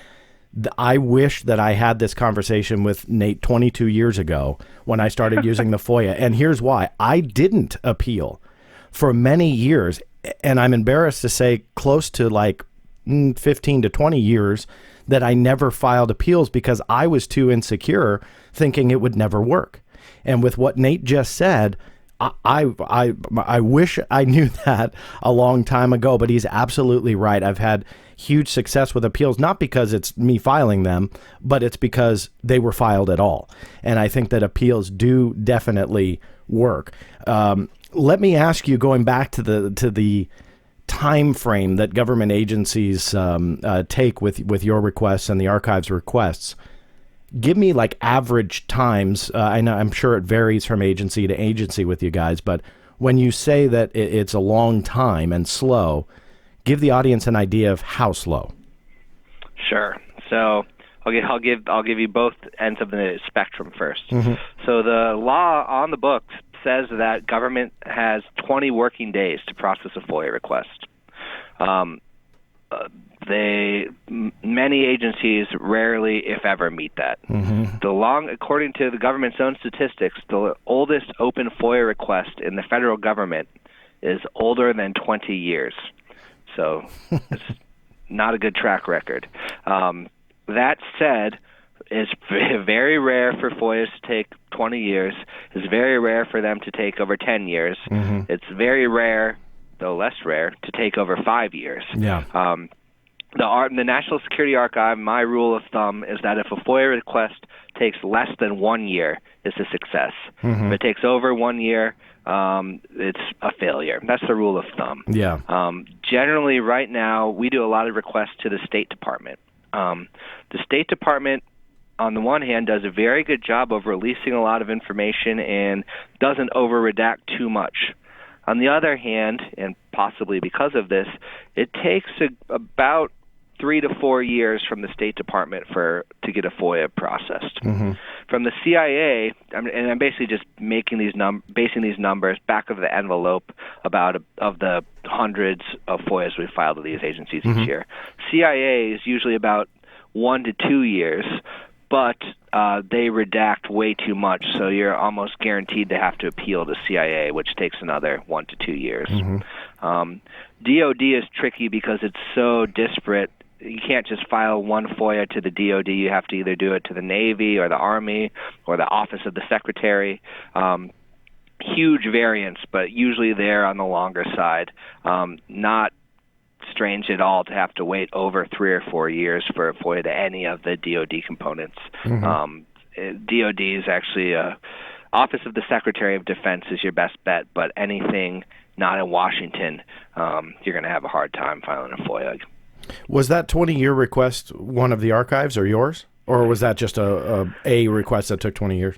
I wish that I had this conversation with Nate 22 years ago when I started using the FOIA. And here's why. I didn't appeal for many years. And I'm embarrassed to say close to like 15 to 20 years that I never filed appeals because I was too insecure, thinking it would never work. And with what Nate just said, I wish I knew that a long time ago, but he's absolutely right. I've had huge success with appeals, not because it's me filing them, but it's because they were filed at all. And I think that appeals do definitely work. Let me ask you, going back to the time frame that government agencies take with your requests and the archive's requests. Give me like average times. I know, I'm sure it varies from agency to agency with you guys, but when you say that it's a long time and slow, give the audience an idea of how slow. Sure. So I'll give you both ends of the spectrum first. So the law on the books says that government has 20 working days to process a FOIA request. Many agencies rarely, if ever, meet that. According to the government's own statistics, the oldest open FOIA request in the federal government is older than 20 years. So it's not a good track record. That said, it's very rare for FOIAs to take 20 years. It's very rare for them to take over 10 years. It's very rare, though less rare, to take over 5 years. Yeah. The National Security Archive, my rule of thumb is that if a FOIA request takes less than 1 year, it's a success. If it takes over 1 year, it's a failure. That's the rule of thumb. Yeah. Generally, right now, we do a lot of requests to the State Department. The State Department, on the one hand, does a very good job of releasing a lot of information and doesn't over-redact too much. On the other hand, and possibly because of this, it takes about 3 to 4 years from the State Department to get a FOIA processed. From the CIA, and I'm basically just basing these numbers back of the envelope of the hundreds of FOIAs we filed with these agencies each year. CIA is usually about 1 to 2 years, but they redact way too much, so you're almost guaranteed to have to appeal to CIA, which takes another 1 to 2 years. DOD is tricky because it's so disparate. You can't just file one FOIA to the DOD. You have to either do it to the Navy or the Army or the Office of the Secretary. Huge variance, but usually they're on the longer side. Not strange at all to have to wait over 3 or 4 years for a FOIA to any of the DOD components. DOD is actually Office of the Secretary of Defense is your best bet, but anything not in Washington, you're going to have a hard time filing a FOIA. Was that 20-year request one of the archives or yours? Or was that just a request that took 20 years?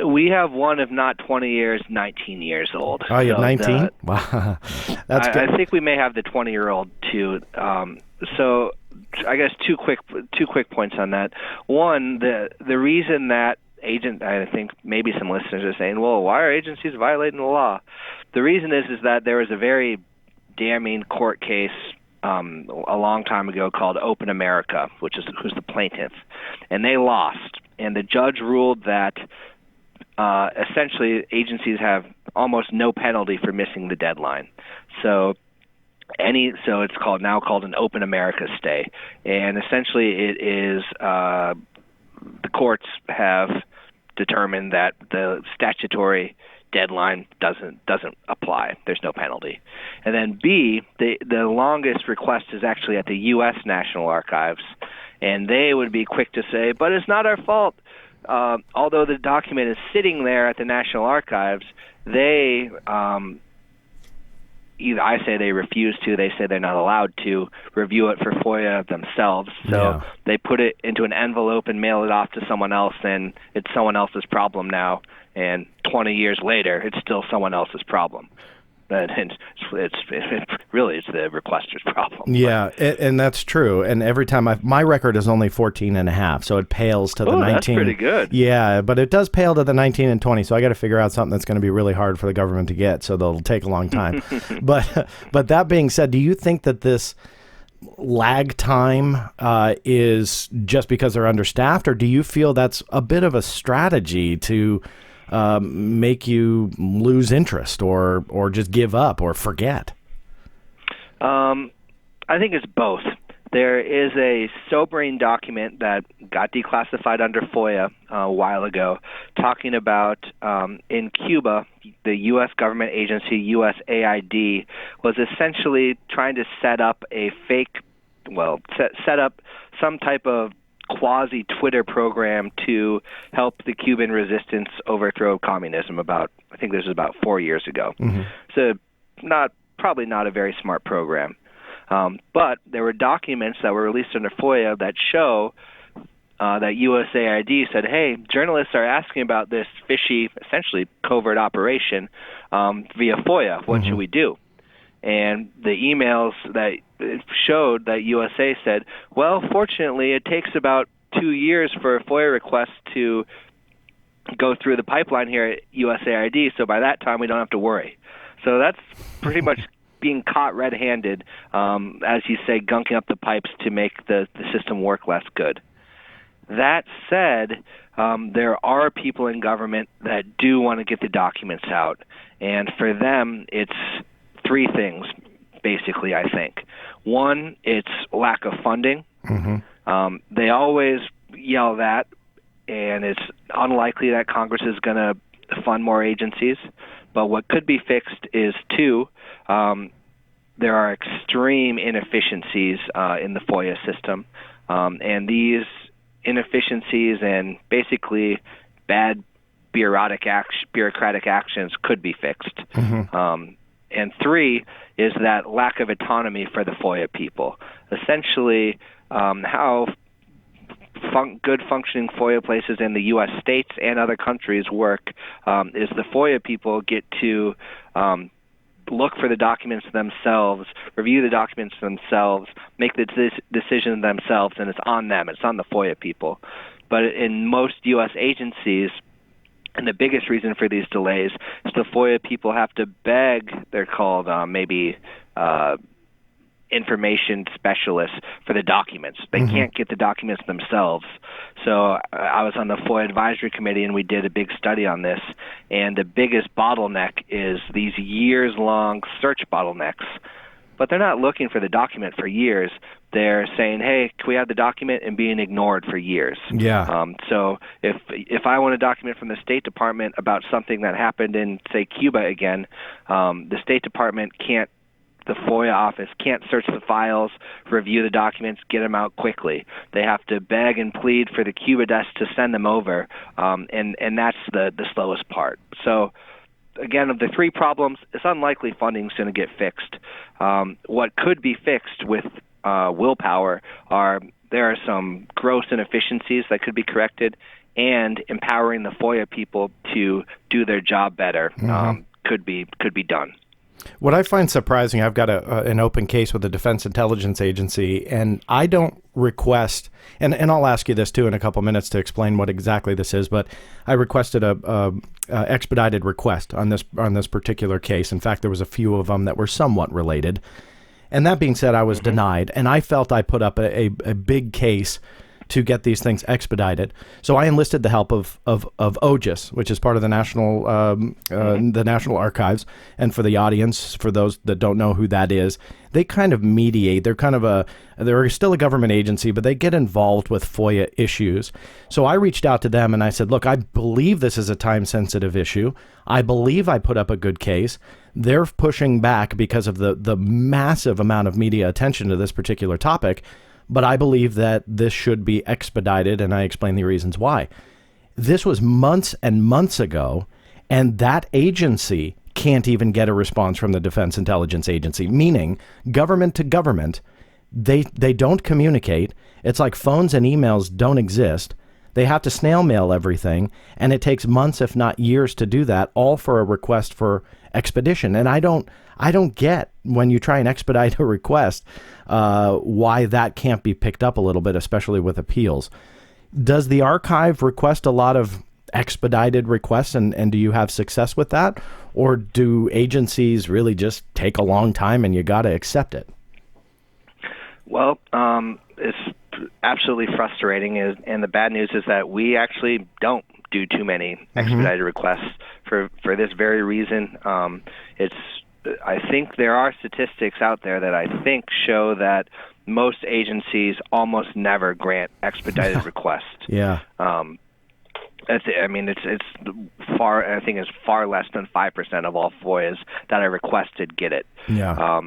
We have one, if not 20 years, 19 years old. Oh, you have 19? Wow. That's good. I think we may have the 20-year-old, too. So I guess two quick points on that. One, the reason that I think maybe some listeners are saying, well, why are agencies violating the law? The reason is that there was a very damning court case a long time ago called Open America, who's the plaintiff, and they lost. And the judge ruled that essentially agencies have almost no penalty for missing the deadline. So it's now called an Open America stay, and essentially it is the courts have determined that the statutory deadline doesn't apply. There's no penalty. And then B, the longest request is actually at the U.S. National Archives, and they would be quick to say, but it's not our fault. Although the document is sitting there at the National Archives, they either I say they refuse to, they say they're not allowed to review it for FOIA themselves. So they put it into an envelope and mail it off to someone else, and it's someone else's problem now. And 20 years later, it's still someone else's problem. And it's really the requester's problem. Yeah, and that's true. And every time my record is only 14 and a half, so it pales to the 19. That's pretty good. Yeah, but it does pale to the 19 and 20, so I got to figure out something that's going to be really hard for the government to get, so they'll take a long time. But that being said, do you think that this lag time is just because they're understaffed, or do you feel that's a bit of a strategy to make you lose interest or just give up or forget? I think it's both. There is a sobering document that got declassified under FOIA a while ago talking about in Cuba, the U.S. government agency, USAID, was essentially trying to set up set up some type of quasi-Twitter program to help the Cuban resistance overthrow communism I think this was about 4 years ago. So probably not a very smart program. But there were documents that were released under FOIA that show that USAID said, hey, journalists are asking about this fishy, essentially covert operation via FOIA. What should we do? And the emails that showed that USA said, well, fortunately, it takes about 2 years for a FOIA request to go through the pipeline here at USAID, so by that time we don't have to worry. So that's pretty much being caught red-handed, as you say, gunking up the pipes to make the system work less good. That said, there are people in government that do want to get the documents out, and for them it's three things, basically, I think. One, it's lack of funding. They always yell that, and it's unlikely that Congress is going to fund more agencies. But what could be fixed is, two, there are extreme inefficiencies in the FOIA system, and these inefficiencies and basically bad bureaucratic actions could be fixed. And three is that lack of autonomy for the FOIA people. Essentially, how good functioning FOIA places in the U.S. states and other countries work is the FOIA people get to look for the documents themselves, review the documents themselves, make the decision themselves, and it's on them. It's on the FOIA people. But in most U.S. agencies, and the biggest reason for these delays is the FOIA people have to beg, they're called information specialists, for the documents. They can't get the documents themselves. So I was on the FOIA advisory committee, and we did a big study on this. And the biggest bottleneck is these years-long search bottlenecks. But they're not looking for the document for years. They're saying, hey, can we have the document, and being ignored for years. Yeah. So if I want a document from the State Department about something that happened in, say, Cuba again, the State Department can't, the FOIA office can't search the files, review the documents, get them out quickly. They have to beg and plead for the Cuba desk to send them over, and that's the slowest part. So, again, of the three problems, it's unlikely funding's going to get fixed. What could be fixed with willpower there are some gross inefficiencies that could be corrected, and empowering the FOIA people to do their job better could be done. What I find surprising, I've got an open case with the Defense Intelligence Agency, and I don't request, and I'll ask you this too in a couple minutes to explain what exactly this is, but I requested a expedited request on this particular case. In fact, there was a few of them that were somewhat related. And that being said, I was denied, and I felt I put up a big case to get these things expedited. So I enlisted the help of OGIS, which is part of the National Archives. And for the audience, for those that don't know who that is, they kind of mediate. They're still a government agency, but they get involved with FOIA issues. So I reached out to them and I said, look, I believe this is a time-sensitive issue. I believe I put up a good case. They're pushing back because of the massive amount of media attention to this particular topic. But I believe that this should be expedited, and I explain the reasons why. This was months and months ago, and that agency can't even get a response from the Defense Intelligence Agency, meaning government to government, they don't communicate. It's like phones and emails don't exist. They have to snail mail everything, and it takes months, if not years, to do that, all for a request for expedition. And I don't get, when you try and expedite a request, why that can't be picked up a little bit, especially with appeals. Does the archive request a lot of expedited requests, and do you have success with that? Or do agencies really just take a long time and you got to accept it? Well, it's absolutely frustrating, and the bad news is that we actually don't do too many expedited requests for this very reason. I think there are statistics out there that I think show that most agencies almost never grant expedited requests. Yeah. It's far. I think it's far less than 5% of all FOIAs that are requested get it. Yeah.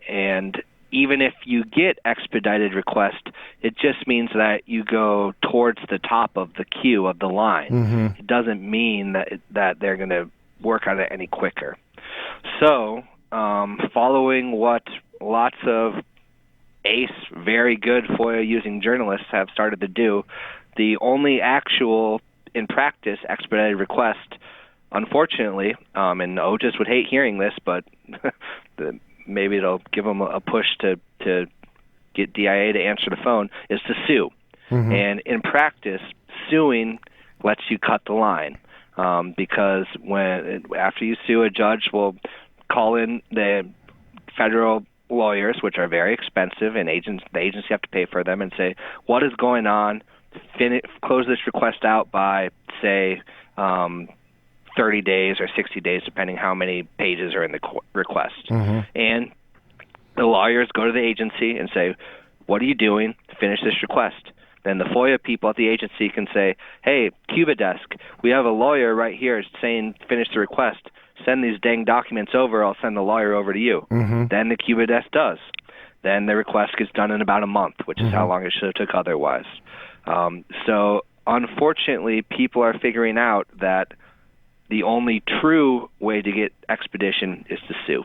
And even if you get expedited request, it just means that you go towards the top of the queue of the line. It doesn't mean that they're going to work on it any quicker. So, following what lots of ace, very good FOIA-using journalists have started to do, the only actual, in practice, expedited request, unfortunately, and OGIS would hate hearing this, but maybe it'll give them a push to get DIA to answer the phone, is to sue. And in practice, suing lets you cut the line. Because after you sue, a judge will call in the federal lawyers, which are very expensive, and the agency have to pay for them, and say, what is going on? Close this request out by, say, 30 days or 60 days, depending how many pages are in the request. And the lawyers go to the agency and say, what are you doing? Finish this request. then the FOIA people at the agency can say, hey, Cuba desk, we have a lawyer right here saying finish the request. Send these dang documents over. I'll send the lawyer over to you. Then the Cuba desk does. Then the request gets done in about a month, which is how long it should have took otherwise. So unfortunately, people are figuring out that the only true way to get expedition is to sue.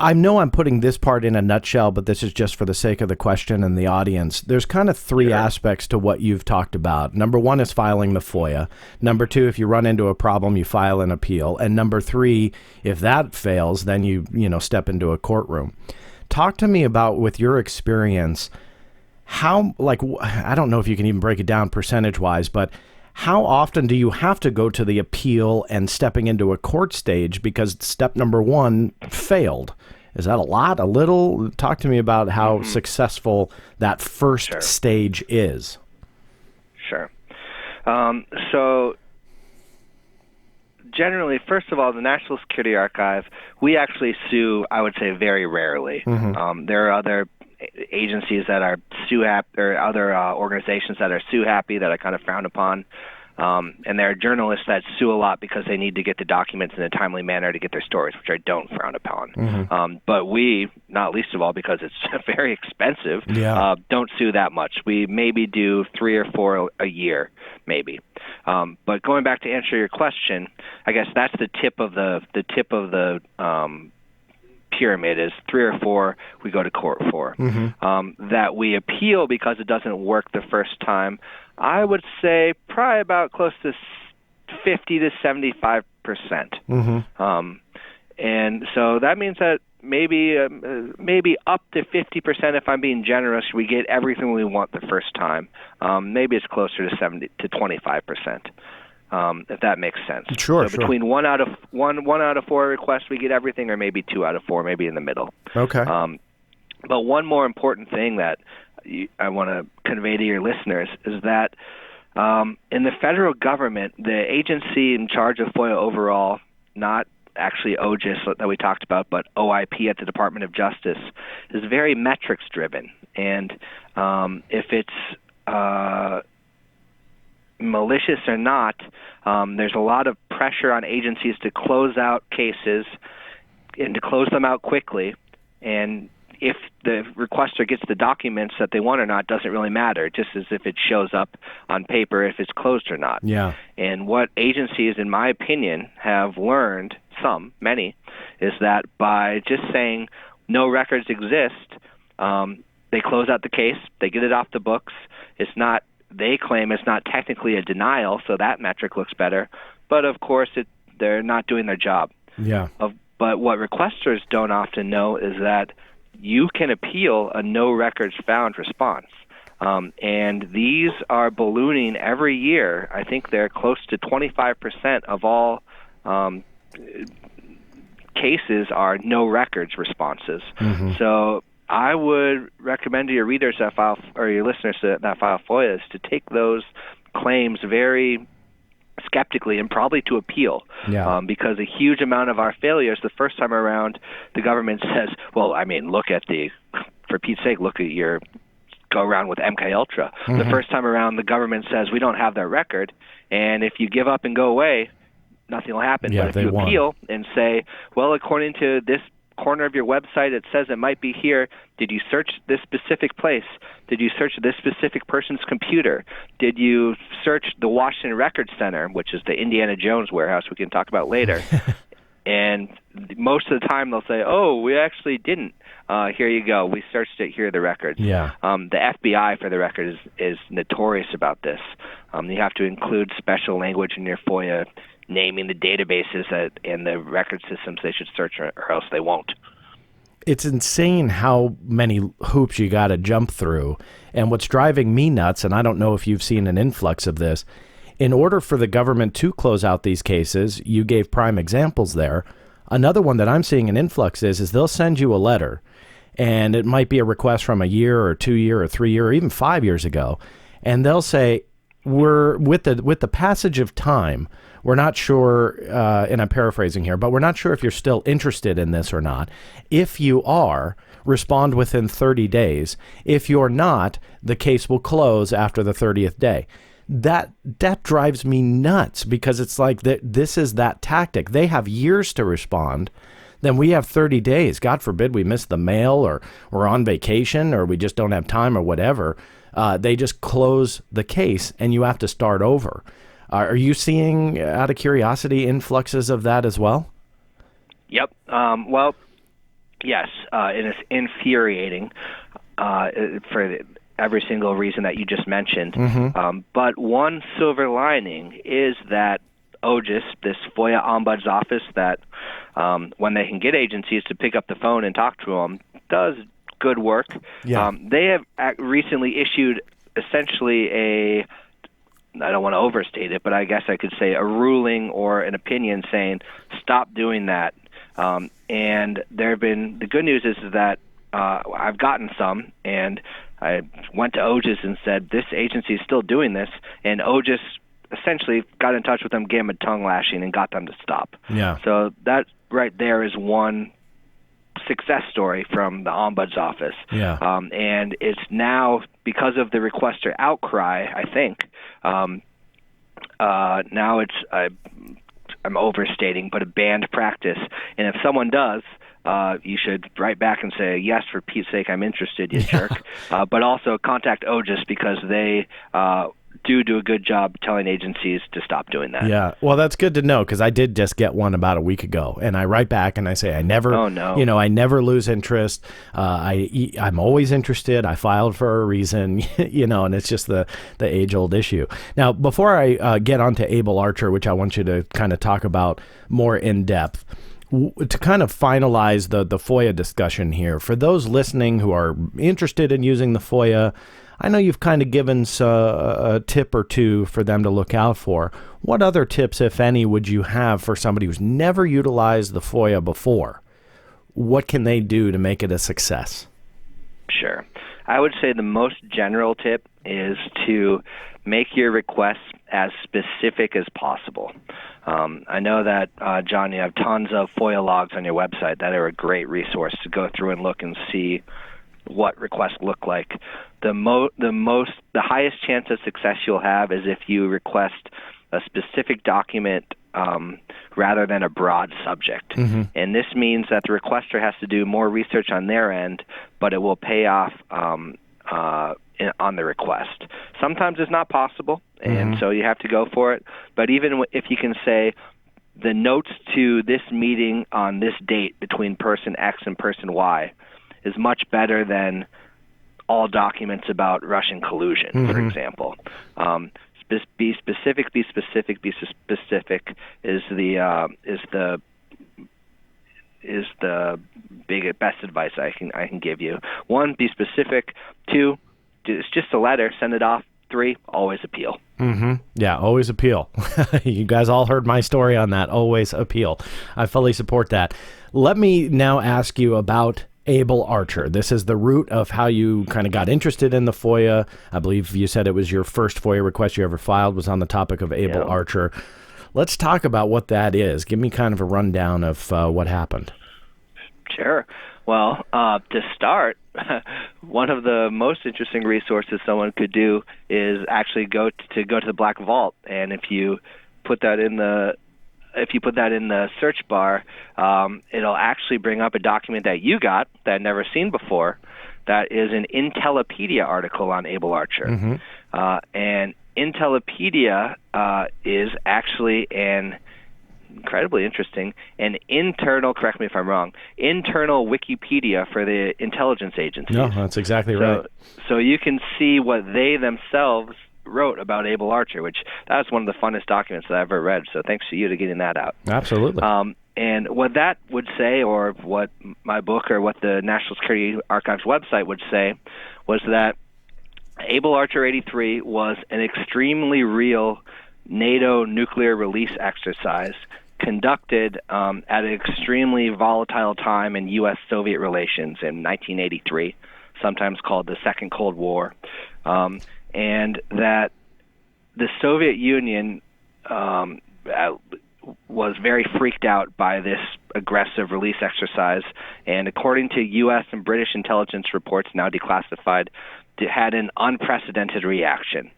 I know I'm putting this part in a nutshell, but this is just for the sake of the question and the audience. There's kind of three aspects to what you've talked about. Number one is filing the FOIA. Number two, if you run into a problem, you file an appeal. And number three, if that fails, then you step into a courtroom. Talk to me about, with your experience, how, I don't know if you can even break it down percentage-wise, but how often do you have to go to the appeal and stepping into a court stage because step number one failed? Is that a lot, a little? Talk to me about how successful that first stage is. Sure. So generally, first of all, the National Security Archive, we actually sue, I would say, very rarely. There are other agencies that are sue-happy, or other organizations that are sue-happy that are kind of frowned upon. And there are journalists that sue a lot because they need to get the documents in a timely manner to get their stories, which I don't frown upon. But we, not least of all because it's very expensive, don't sue that much. We maybe do 3 or 4 a year, maybe. But going back to answer your question, I guess that's the tip of the pyramid is 3 or 4 we go to court for. That we appeal because it doesn't work the first time, I would say probably about close to 50 to 75%. And so that means that maybe up to 50%, if I'm being generous, we get everything we want the first time. Maybe it's closer to 70 to 25%. If that makes sense. Sure. So between one out of 4 requests, we get everything, or maybe 2 out of 4, maybe in the middle. Okay. But one more important thing that I want to convey to your listeners is that in the federal government, the agency in charge of FOIA overall, not actually OGIS that we talked about, but OIP at the Department of Justice, is very metrics driven. And if it's malicious or not, there's a lot of pressure on agencies to close out cases and to close them out quickly. And if the requester gets the documents that they want or not doesn't really matter, just as if it shows up on paper if it's closed or not. Yeah. And what agencies, in my opinion, have learned, many, is that by just saying no records exist, they close out the case, they get it off the books. They claim it's not technically a denial, so that metric looks better. But of course, they're not doing their job. Yeah. But what requesters don't often know is that you can appeal a no records found response. And these are ballooning every year. I think they're close to 25% of all cases are no records responses. So I would recommend to your readers that file, or your listeners that file FOIAs, to take those claims very skeptically and probably to appeal. Because a huge amount of our failures, the first time around, the government says, well, I mean, for Pete's sake, go around with MK Ultra. The first time around, the government says, we don't have their record, and if you give up and go away, nothing will happen. But if you appeal and say, well, according to this corner of your website, it says it might be here. Did you search this specific place? Did you search this specific person's computer? Did you search the Washington Records Center, which is the Indiana Jones warehouse we can talk about later? And most of the time they'll say, oh, we actually didn't. Here you go. We searched it. Here are the records. The FBI, for the record, is notorious about this. You have to include special language in your FOIA naming the databases and the record systems they should search, or else they won't. It's insane how many hoops you got to jump through. And what's driving me nuts, and I don't know if you've seen an influx of this, in order for the government to close out these cases, you gave prime examples there. Another one that I'm seeing an influx is they'll send you a letter, and it might be a request from a year or 2 year or 3 year or even 5 years ago, and they'll say, we're with the passage of time, we're not sure, and I'm paraphrasing here, but we're not sure if you're still interested in this or not. If you are, respond within 30 days. If you're not, the case will close after the 30th day. That drives me nuts, because it's like this is that tactic. They have years to respond. Then we have 30 days. God forbid we miss the mail, or we're on vacation, or we just don't have time, or whatever. They just close the case and you have to start over. Are you seeing, out of curiosity, influxes of that as well? Yep. Well, yes. It is infuriating for every single reason that you just mentioned. Mm-hmm. But one silver lining is that OGIS, this FOIA Ombuds office that when they can get agencies to pick up the phone and talk to them, does good work. Yeah. They have recently issued essentially I don't want to overstate it, but I guess I could say a ruling or an opinion saying stop doing that. And the good news is that I've gotten some, and I went to OGIS and said, this agency is still doing this, and OGIS essentially got in touch with them, gave them a tongue lashing, and got them to stop. Yeah. So that right there is one success story from the Ombuds office. Yeah. And it's now, because of the requester outcry, I think, now it's, I'm overstating, but a banned practice. And if someone does, you should write back and say, yes, for Pete's sake, I'm interested, you jerk. But also contact OGIS, because they do a good job telling agencies to stop doing that. Yeah, well, that's good to know, because I did just get one about a week ago, and I write back and I say I never, I never lose interest. I'm always interested. I filed for a reason, and it's just the age-old issue. Now, before I get onto Able Archer, which I want you to kind of talk about more in depth, to kind of finalize the FOIA discussion here, for those listening who are interested in using the FOIA, I know you've kind of given a tip or two for them to look out for. What other tips, if any, would you have for somebody who's never utilized the FOIA before? What can they do to make it a success? Sure. I would say the most general tip is to make your requests as specific as possible. I know that, John, you have tons of FOIA logs on your website that are a great resource to go through and look and see what requests look like. The highest chance of success you'll have is if you request a specific document rather than a broad subject. Mm-hmm. And this means that the requester has to do more research on their end, but it will pay off on the request. Sometimes it's not possible, and so you have to go for it. But even if you can say, the notes to this meeting on this date between person X and person Y is much better than all documents about Russian collusion, for example. Be specific is the best advice I can give you. 1, be specific. 2, it's just a letter, send it off. 3, always appeal. Mm-hmm. Yeah, always appeal. You guys all heard my story on that. Always appeal. I fully support that. Let me now ask you about Able Archer. This is the root of how you kind of got interested in the FOIA. I believe you said it was your first FOIA request you ever filed was on the topic of Able Archer. Let's talk about what that is. Give me kind of a rundown of what happened. Sure. Well, to start, one of the most interesting resources someone could do is actually go to the Black Vault, and if you put that in the search bar, it'll actually bring up a document that you got that I'd never seen before. That is an Intellipedia article on Able Archer. Mm-hmm. And Intellipedia is actually incredibly interesting, an internal, correct me if I'm wrong, internal Wikipedia for the intelligence agencies. No, that's exactly right. So you can see what they themselves wrote about Able Archer, which that was one of the funnest documents that I've ever read. So thanks to you to getting that out. Absolutely. And what that would say, or what my book or what the National Security Archives website would say, was that Able Archer 83 was an extremely real NATO nuclear release exercise conducted at an extremely volatile time in U.S.-Soviet relations in 1983, sometimes called the Second Cold War. And that the Soviet Union was very freaked out by this aggressive release exercise, and according to U.S. and British intelligence reports, now declassified, it had an unprecedented reaction.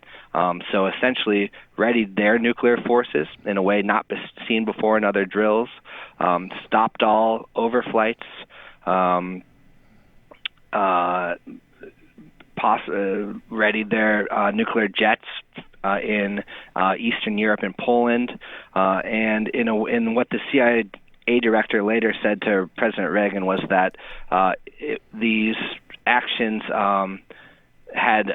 So essentially readied their nuclear forces in a way not seen before in other drills, stopped all overflights, readied their nuclear jets in Eastern Europe and Poland, and in what the CIA director later said to President Reagan was that these actions had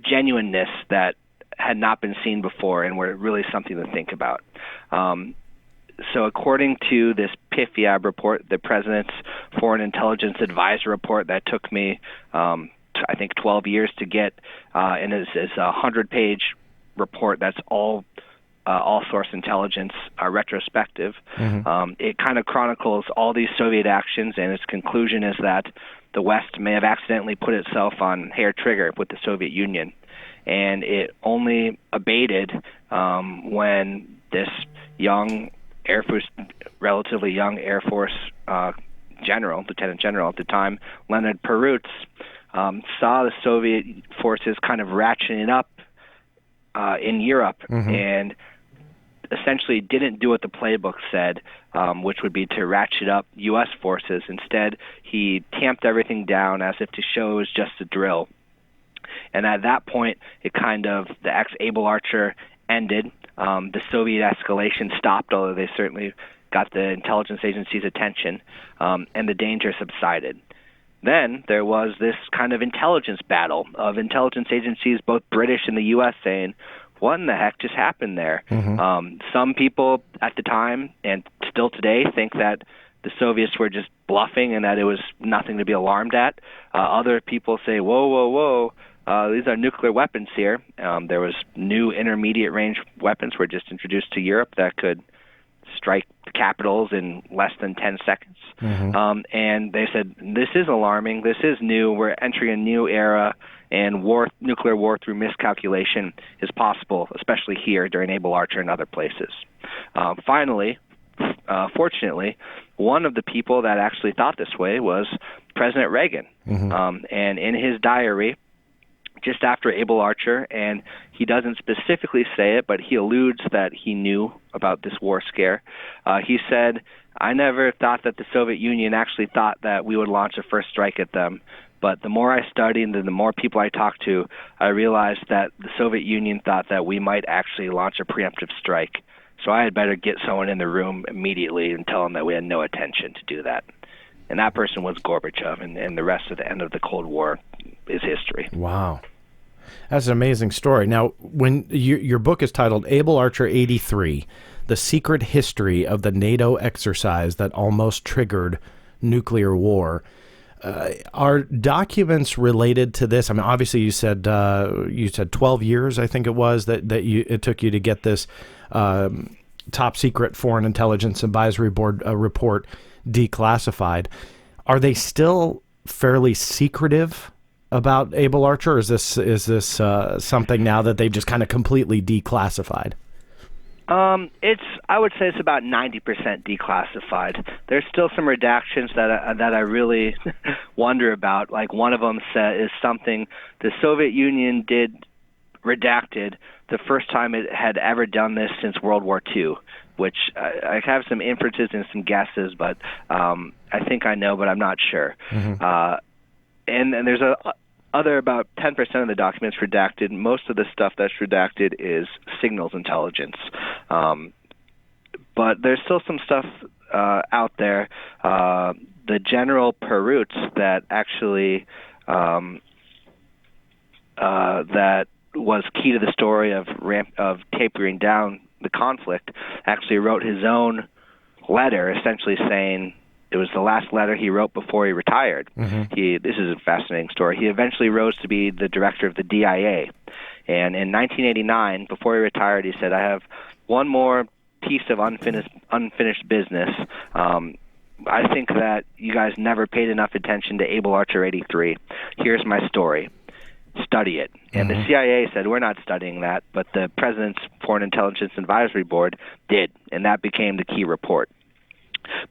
genuineness that had not been seen before and were really something to think about. So according to this PIFIAB report, the President's Foreign Intelligence Advisor report that took me, I think, 12 years to get, and it's a 100-page report that's all source intelligence retrospective. It kind of chronicles all these Soviet actions, and its conclusion is that the West may have accidentally put itself on hair trigger with the Soviet Union, and it only abated when this relatively young Air Force Lieutenant General at the time, Leonid Perutz, saw the Soviet forces kind of ratcheting up in Europe, and essentially didn't do what the playbook said, which would be to ratchet up U.S. forces. Instead, he tamped everything down as if to show it was just a drill. And at that point, the Able Archer ended. The Soviet escalation stopped, although they certainly got the intelligence agency's attention, and the danger subsided. Then there was this kind of intelligence battle of intelligence agencies, both British and the U.S., saying, what in the heck just happened there? Some people at the time, and still today, think that the Soviets were just bluffing and that it was nothing to be alarmed at. Other people say, whoa, these are nuclear weapons here. There was new intermediate-range weapons were just introduced to Europe that could strike capitals in less than 10 seconds. And they said, this is alarming, this is new, we're entering a new era, and nuclear war through miscalculation is possible, especially here during Able Archer and other places. Finally, fortunately, one of the people that actually thought this way was President Reagan. And in his diary, just after Able Archer, and he doesn't specifically say it, but he alludes that he knew about this war scare. He said, I never thought that the Soviet Union actually thought that we would launch a first strike at them. But the more I studied and the more people I talked to, I realized that the Soviet Union thought that we might actually launch a preemptive strike. So I had better get someone in the room immediately and tell them that we had no intention to do that. And that person was Gorbachev, and the rest of the end of the Cold War is history. Wow. That's an amazing story. Now, when your book is titled Able Archer 83, The Secret History of the NATO Exercise That Almost Triggered Nuclear War, are documents related to this? I mean, obviously you said 12 years, I think it was, that it took you to get this top secret Foreign Intelligence Advisory Board report declassified. Are they still fairly secretive about Able Archer, or is this something now that they've just kind of completely declassified? I would say it's about 90% declassified. There's still some redactions that I really wonder about. Like one of them is something the Soviet Union did redacted the first time it had ever done this since World War II, which I have some inferences and some guesses, but I think I know, but I'm not sure. And there's other about 10% of the documents redacted. Most of the stuff that's redacted is signals intelligence. But there's still some stuff out there. The General Perutz that actually that was key to the story of tapering down the conflict actually wrote his own letter essentially saying, it was the last letter he wrote before he retired. This is a fascinating story. He eventually rose to be the director of the DIA. And in 1989, before he retired, he said, I have one more piece of unfinished business. I think that you guys never paid enough attention to Able Archer 83. Here's my story. study it. And the CIA said, we're not studying that, but the President's Foreign Intelligence Advisory Board did, and that became the key report.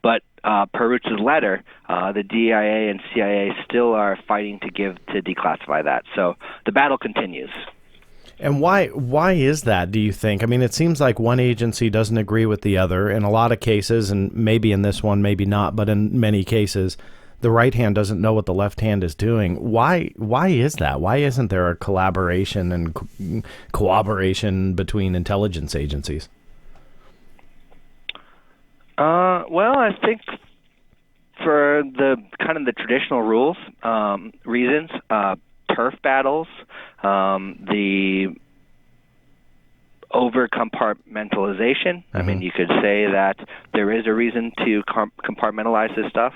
But per Rutz's letter, the DIA and CIA still are fighting to declassify that. So the battle continues. And why is that, do you think? I mean, it seems like one agency doesn't agree with the other in a lot of cases, and maybe in this one, maybe not, but in many cases, the right hand doesn't know what the left hand is doing. Why is that? Why isn't there a collaboration and cooperation between intelligence agencies? Well, I think for the kind of the traditional reasons, turf battles, the over-compartmentalization. I mean, you could say that there is a reason to compartmentalize this stuff,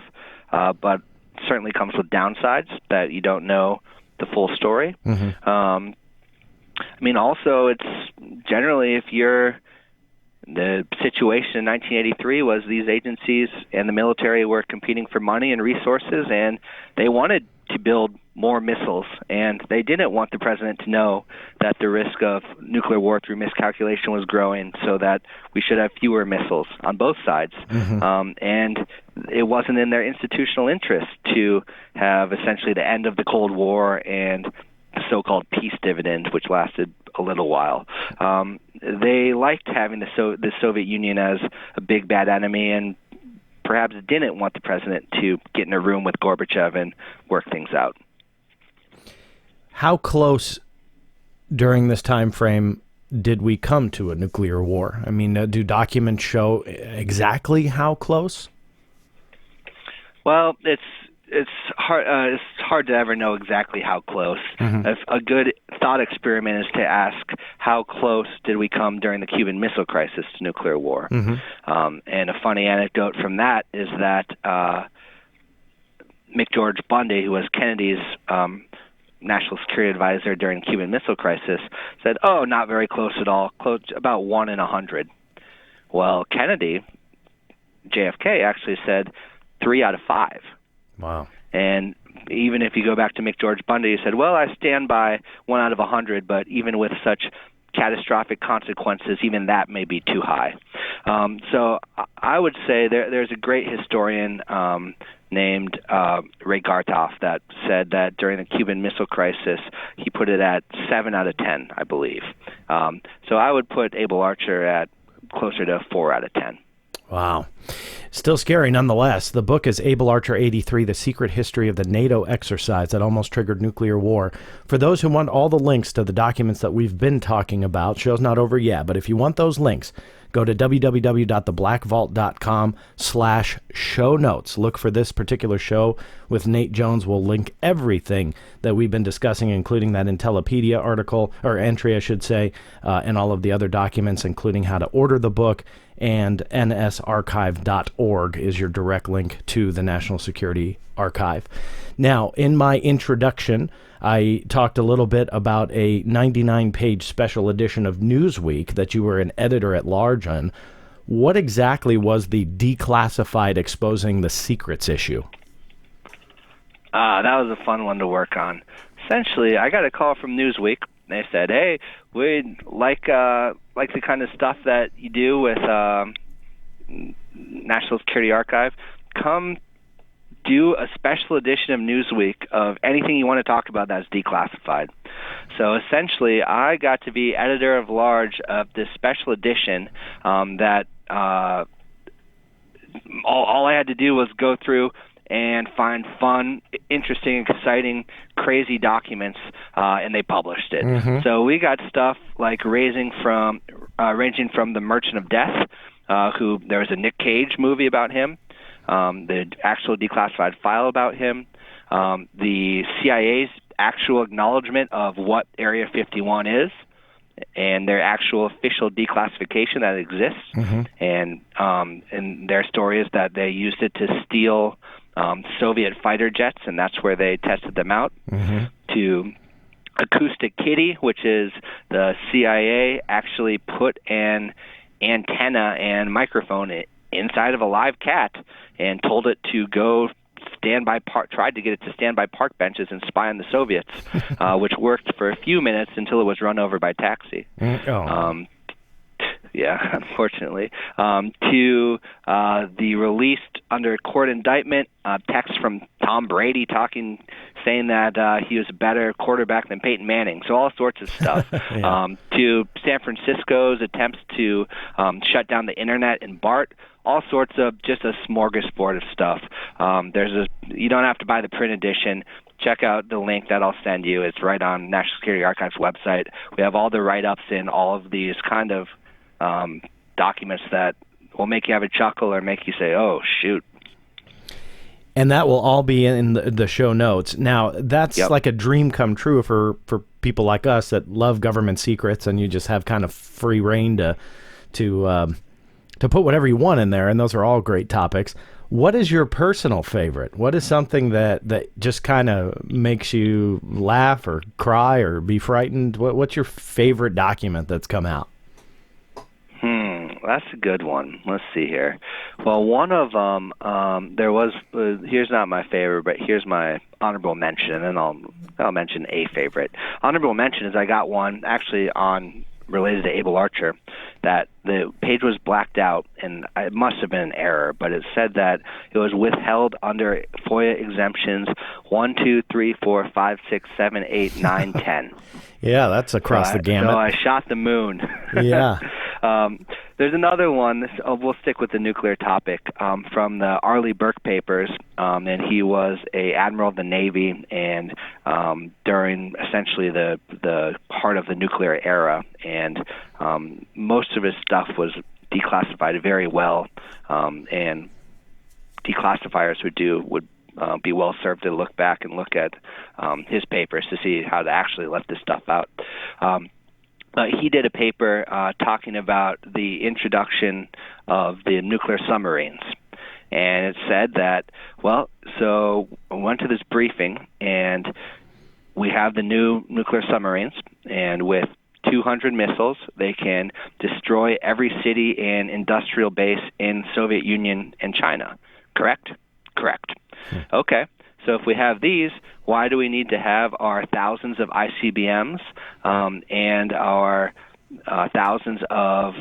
but certainly comes with downsides that you don't know the full story. I mean, also, it's generally the situation in 1983 was these agencies and the military were competing for money and resources, and they wanted to build more missiles, and they didn't want the president to know that the risk of nuclear war through miscalculation was growing, so that we should have fewer missiles on both sides. And it wasn't in their institutional interest to have essentially the end of the Cold War and the so-called peace dividend, which lasted a little while. They liked having the Soviet Union as a big bad enemy, and perhaps didn't want the president to get in a room with Gorbachev and work things out. How close during this time frame did we come to a nuclear war? I mean, do documents show exactly how close? Well, it's hard to ever know exactly how close. A good thought experiment is to ask how close did we come during the Cuban Missile Crisis to nuclear war. And a funny anecdote from that is that McGeorge Bundy, who was Kennedy's national security advisor during the Cuban Missile Crisis, said, "Oh, not very close at all. Close, about 1 in 100." Well, Kennedy, JFK, actually said 3 out of 5. Wow. And even if you go back to McGeorge Bundy, he said, well, I stand by 1 out of 100, but even with such catastrophic consequences, even that may be too high. So I would say there's a great historian named Ray Gartoff that said that during the Cuban Missile Crisis, he put it at 7 out of 10, I believe. So I would put Able Archer at closer to 4 out of 10. Wow. Still scary nonetheless. The book is Able Archer 83, The Secret History of the NATO Exercise That Almost Triggered Nuclear War. For those who want all the links to the documents that we've been talking about, show's not over yet, but if you want those links, go to www.theblackvault.com/show notes. Look for this particular show with Nate Jones. We'll link everything that we've been discussing, including that Intellipedia article, or entry, I should say, and all of the other documents, including how to order the book. And nsarchive.org is your direct link to the National Security Archive. Now, in my introduction, I talked a little bit about a 99-page special edition of Newsweek that you were an editor-at-large on. What exactly was the Declassified Exposing the Secrets issue? That was a fun one to work on. Essentially, I got a call from Newsweek. They said, hey, we'd like the kind of stuff that you do with National Security Archive. Come do a special edition of Newsweek of anything you want to talk about that's declassified. So essentially, I got to be editor-of-large of this special edition that all I had to do was go through and find fun, interesting, exciting, crazy documents, and they published it. So we got stuff like ranging from The Merchant of Death, who there was a Nick Cage movie about him, the actual declassified file about him, the CIA's actual acknowledgement of what Area 51 is, and their actual official declassification that exists, and their story is that they used it to steal Soviet fighter jets, and that's where they tested them out, to Acoustic Kitty, which is the CIA actually put an antenna and microphone inside of a live cat and told it to go tried to get it to stand by park benches and spy on the Soviets, which worked for a few minutes until it was run over by taxi. Yeah, unfortunately. To the released under court indictment text from Tom Brady saying that he was a better quarterback than Peyton Manning. So all sorts of stuff. Yeah. To San Francisco's attempts to shut down the internet in BART. All sorts of just a smorgasbord of stuff. You don't have to buy the print edition. Check out the link that I'll send you. It's right on National Security Archive's website. We have all the write-ups in all of these kind of documents that will make you have a chuckle or make you say, oh, shoot. And that will all be in the show notes. Now, that's like a dream come true for people like us that love government secrets, and you just have kind of free reign to put whatever you want in there, and those are all great topics. What is your personal favorite? What is something that just kind of makes you laugh or cry or be frightened? What's your favorite document that's come out? That's a good one. Let's see here. Well, one of them, there was, here's not my favorite, but here's my honorable mention, and then I'll mention a favorite. Honorable mention is I got one actually related to Able Archer, that the page was blacked out, and it must have been an error, but it said that it was withheld under FOIA exemptions 1, 2, 3, 4, 5, 6, 7, 8, 9, 10. Yeah, that's across the gamut. So I shot the moon. Yeah. There's another one. We'll stick with the nuclear topic from the Arleigh Burke papers, and he was a admiral of the Navy, and during essentially the heart of the nuclear era, and most of his stuff was declassified very well, and declassifiers would be well served to look back and look at his papers to see how to actually let this stuff out. He did a paper talking about the introduction of the nuclear submarines. And it said that, so I went to this briefing, and we have the new nuclear submarines, and with 200 missiles, they can destroy every city and industrial base in Soviet Union and China. Correct? Correct. Okay. So if we have these, why do we need to have our thousands of ICBMs and our thousands of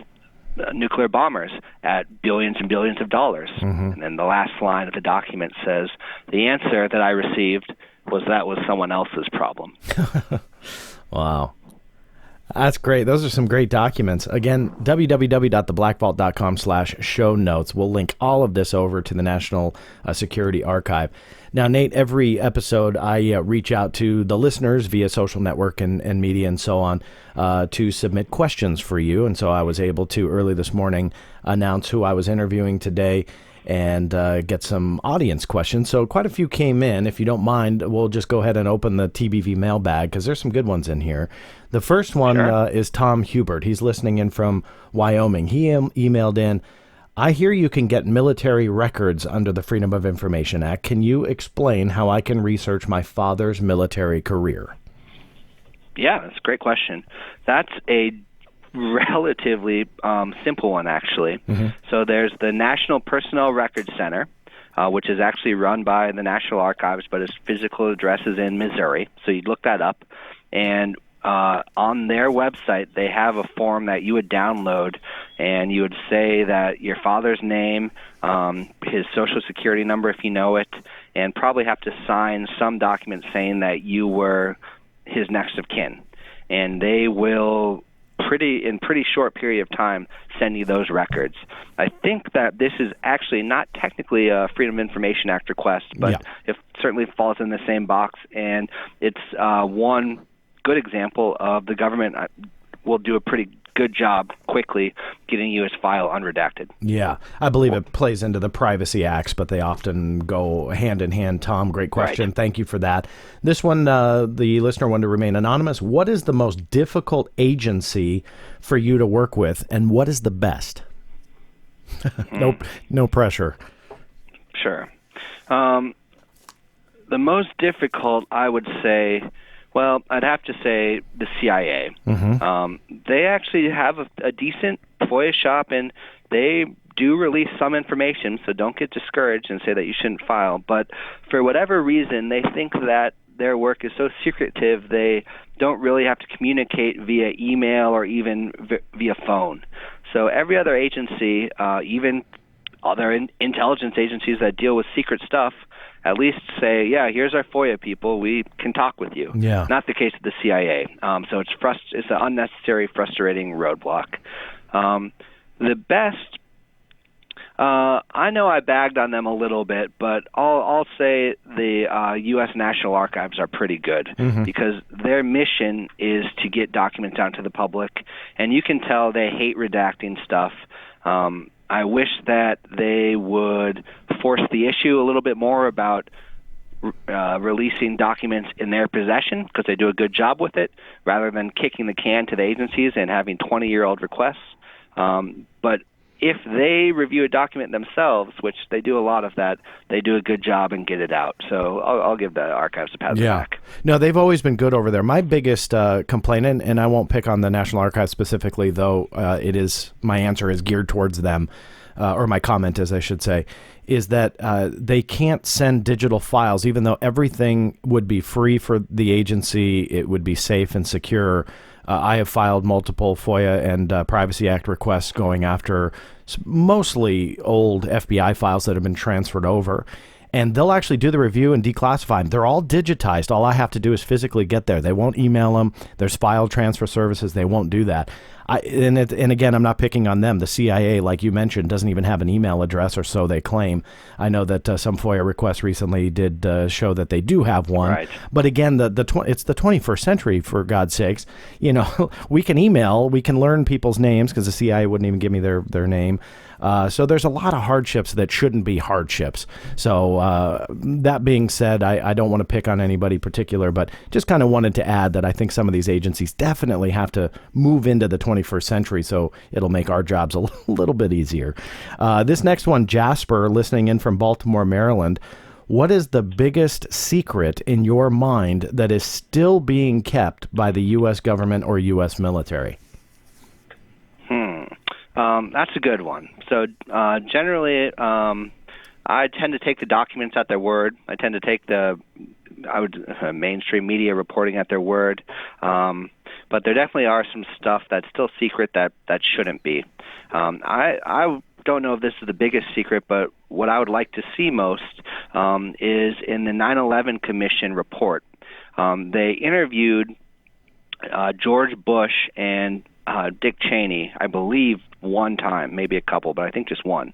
nuclear bombers at billions and billions of dollars? Mm-hmm. And then the last line of the document says, the answer that I received was someone else's problem. Wow. That's great. Those are some great documents. Again, www.theblackvault.com/show notes. We'll link all of this over to the National Security Archive. Now, Nate, every episode I reach out to the listeners via social network and media and so on to submit questions for you. And so I was able to, early this morning, announce who I was interviewing today and get some audience questions. So quite a few came in. If you don't mind, we'll just go ahead and open the TBV mailbag because there's some good ones in here. The first one is Tom Hubert. He's listening in from Wyoming. He emailed in, I hear you can get military records under the Freedom of Information Act. Can you explain how I can research my father's military career? Yeah, that's a great question. That's a relatively simple one, actually. Mm-hmm. So there's the National Personnel Records Center, which is actually run by the National Archives, but its physical address is in Missouri. So you'd look that up. And on their website, they have a form that you would download, and you would say that your father's name, his Social Security number if you know it, and probably have to sign some document saying that you were his next of kin. And they will in pretty short period of time send you those records. I think that this is actually not technically a Freedom of Information Act request, but it certainly falls in the same box, and it's one good example of the government will do a pretty good job quickly getting you his file unredacted. Yeah, I believe it plays into the Privacy Acts, but they often go hand in hand. Tom, great question. Right. Thank you for that. This one, the listener wanted to remain anonymous. What is the most difficult agency for you to work with, and what is the best? No pressure. Sure. The most difficult, I would say, well, I'd have to say the CIA. Mm-hmm. They actually have a decent FOIA shop, and they do release some information, so don't get discouraged and say that you shouldn't file. But for whatever reason, they think that their work is so secretive they don't really have to communicate via email or even via phone. So every other agency, even other intelligence agencies that deal with secret stuff, at least say, yeah, here's our FOIA people. We can talk with you. Yeah. Not the case with the CIA. So it's an unnecessary, frustrating roadblock. The best, I know I bagged on them a little bit, but I'll say the U.S. National Archives are pretty good because their mission is to get documents out to the public, and you can tell they hate redacting stuff. I wish that they would force the issue a little bit more about releasing documents in their possession because they do a good job with it rather than kicking the can to the agencies and having 20-year-old requests. But if they review a document themselves, which they do a lot of that, they do a good job and get it out. So I'll give the archives a pat on the back. No, they've always been good over there. My biggest complaint, and I won't pick on the National Archives specifically, though my answer is geared towards them, or my comment is, I should say, is that they can't send digital files, even though everything would be free for the agency, it would be safe and secure. I have filed multiple FOIA and Privacy Act requests going after mostly old FBI files that have been transferred over. And they'll actually do the review and declassify them. They're all digitized. All I have to do is physically get there. They won't email them. There's file transfer services. They won't do that. And again, I'm not picking on them. The CIA, like you mentioned, doesn't even have an email address, or so they claim. I know that some FOIA requests recently did show that they do have one. Right. But again, it's the 21st century, for God's sakes. You know, we can email, we can learn people's names because the CIA wouldn't even give me their name. So there's a lot of hardships that shouldn't be hardships. So that being said, I don't want to pick on anybody particular, but just kind of wanted to add that I think some of these agencies definitely have to move into the 21st century, so it'll make our jobs a little bit easier. This next one, Jasper, listening in from Baltimore, Maryland. What is the biggest secret in your mind that is still being kept by the U.S. government or U.S. military? That's a good one. So generally, I tend to take the documents at their word. I tend to take mainstream media reporting at their word. But there definitely are some stuff that's still secret that shouldn't be. I don't know if this is the biggest secret, but what I would like to see most is in the 9/11 Commission report. They interviewed George Bush and Dick Cheney, I believe, one time, maybe a couple, but I think just one.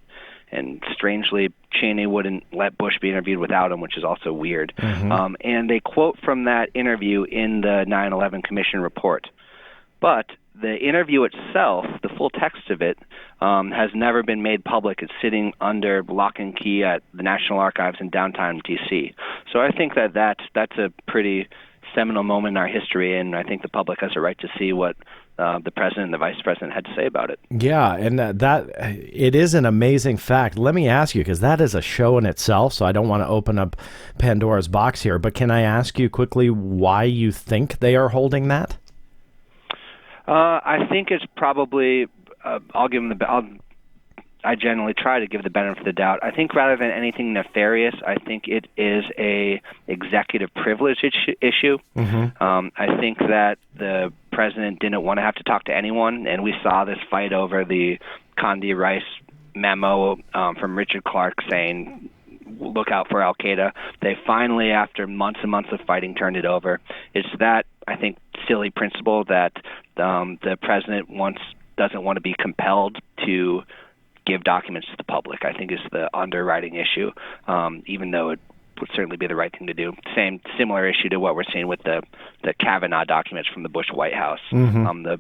And strangely, Cheney wouldn't let Bush be interviewed without him, which is also weird. And they quote from that interview in the 9/11 Commission report. But the interview itself, the full text of it, has never been made public. It's sitting under lock and key at the National Archives in downtown D.C. So I think that's a pretty seminal moment in our history, and I think the public has a right to see what the president and the vice president had to say about it. Yeah, and that it is an amazing fact. Let me ask you, because that is a show in itself, so I don't want to open up Pandora's box here, but can I ask you quickly why you think they are holding that? I think it's probably, I generally try to give the benefit of the doubt. I think rather than anything nefarious, I think it is a executive privilege issue. I think that the president didn't want to have to talk to anyone, and we saw this fight over the Condi Rice memo from Richard Clark saying, look out for Al-Qaeda. They finally, after months and months of fighting, turned it over. It's that, I think, silly principle that the president doesn't want to be compelled to give documents to the public, I think, is the underwriting issue, even though it would certainly be the right thing to do. Similar issue to what we're seeing with the Kavanaugh documents from the Bush White House. The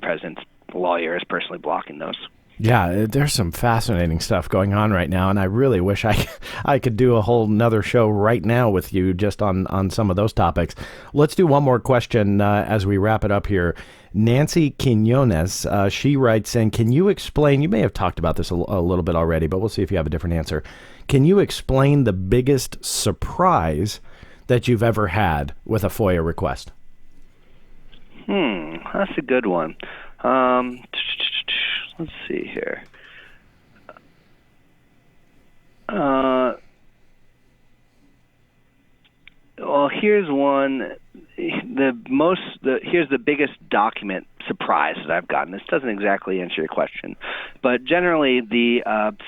president's lawyer is personally blocking those. Yeah, there's some fascinating stuff going on right now, and I really wish I could do a whole nother show right now with you just on some of those topics. Let's do one more question as we wrap it up here. Nancy Quinones, she writes in, can you explain, you may have talked about this a little bit already, but we'll see if you have a different answer. Can you explain the biggest surprise that you've ever had with a FOIA request? That's a good one. Let's see here. here's one. Here's the biggest document surprise that I've gotten. This doesn't exactly answer your question, but generally the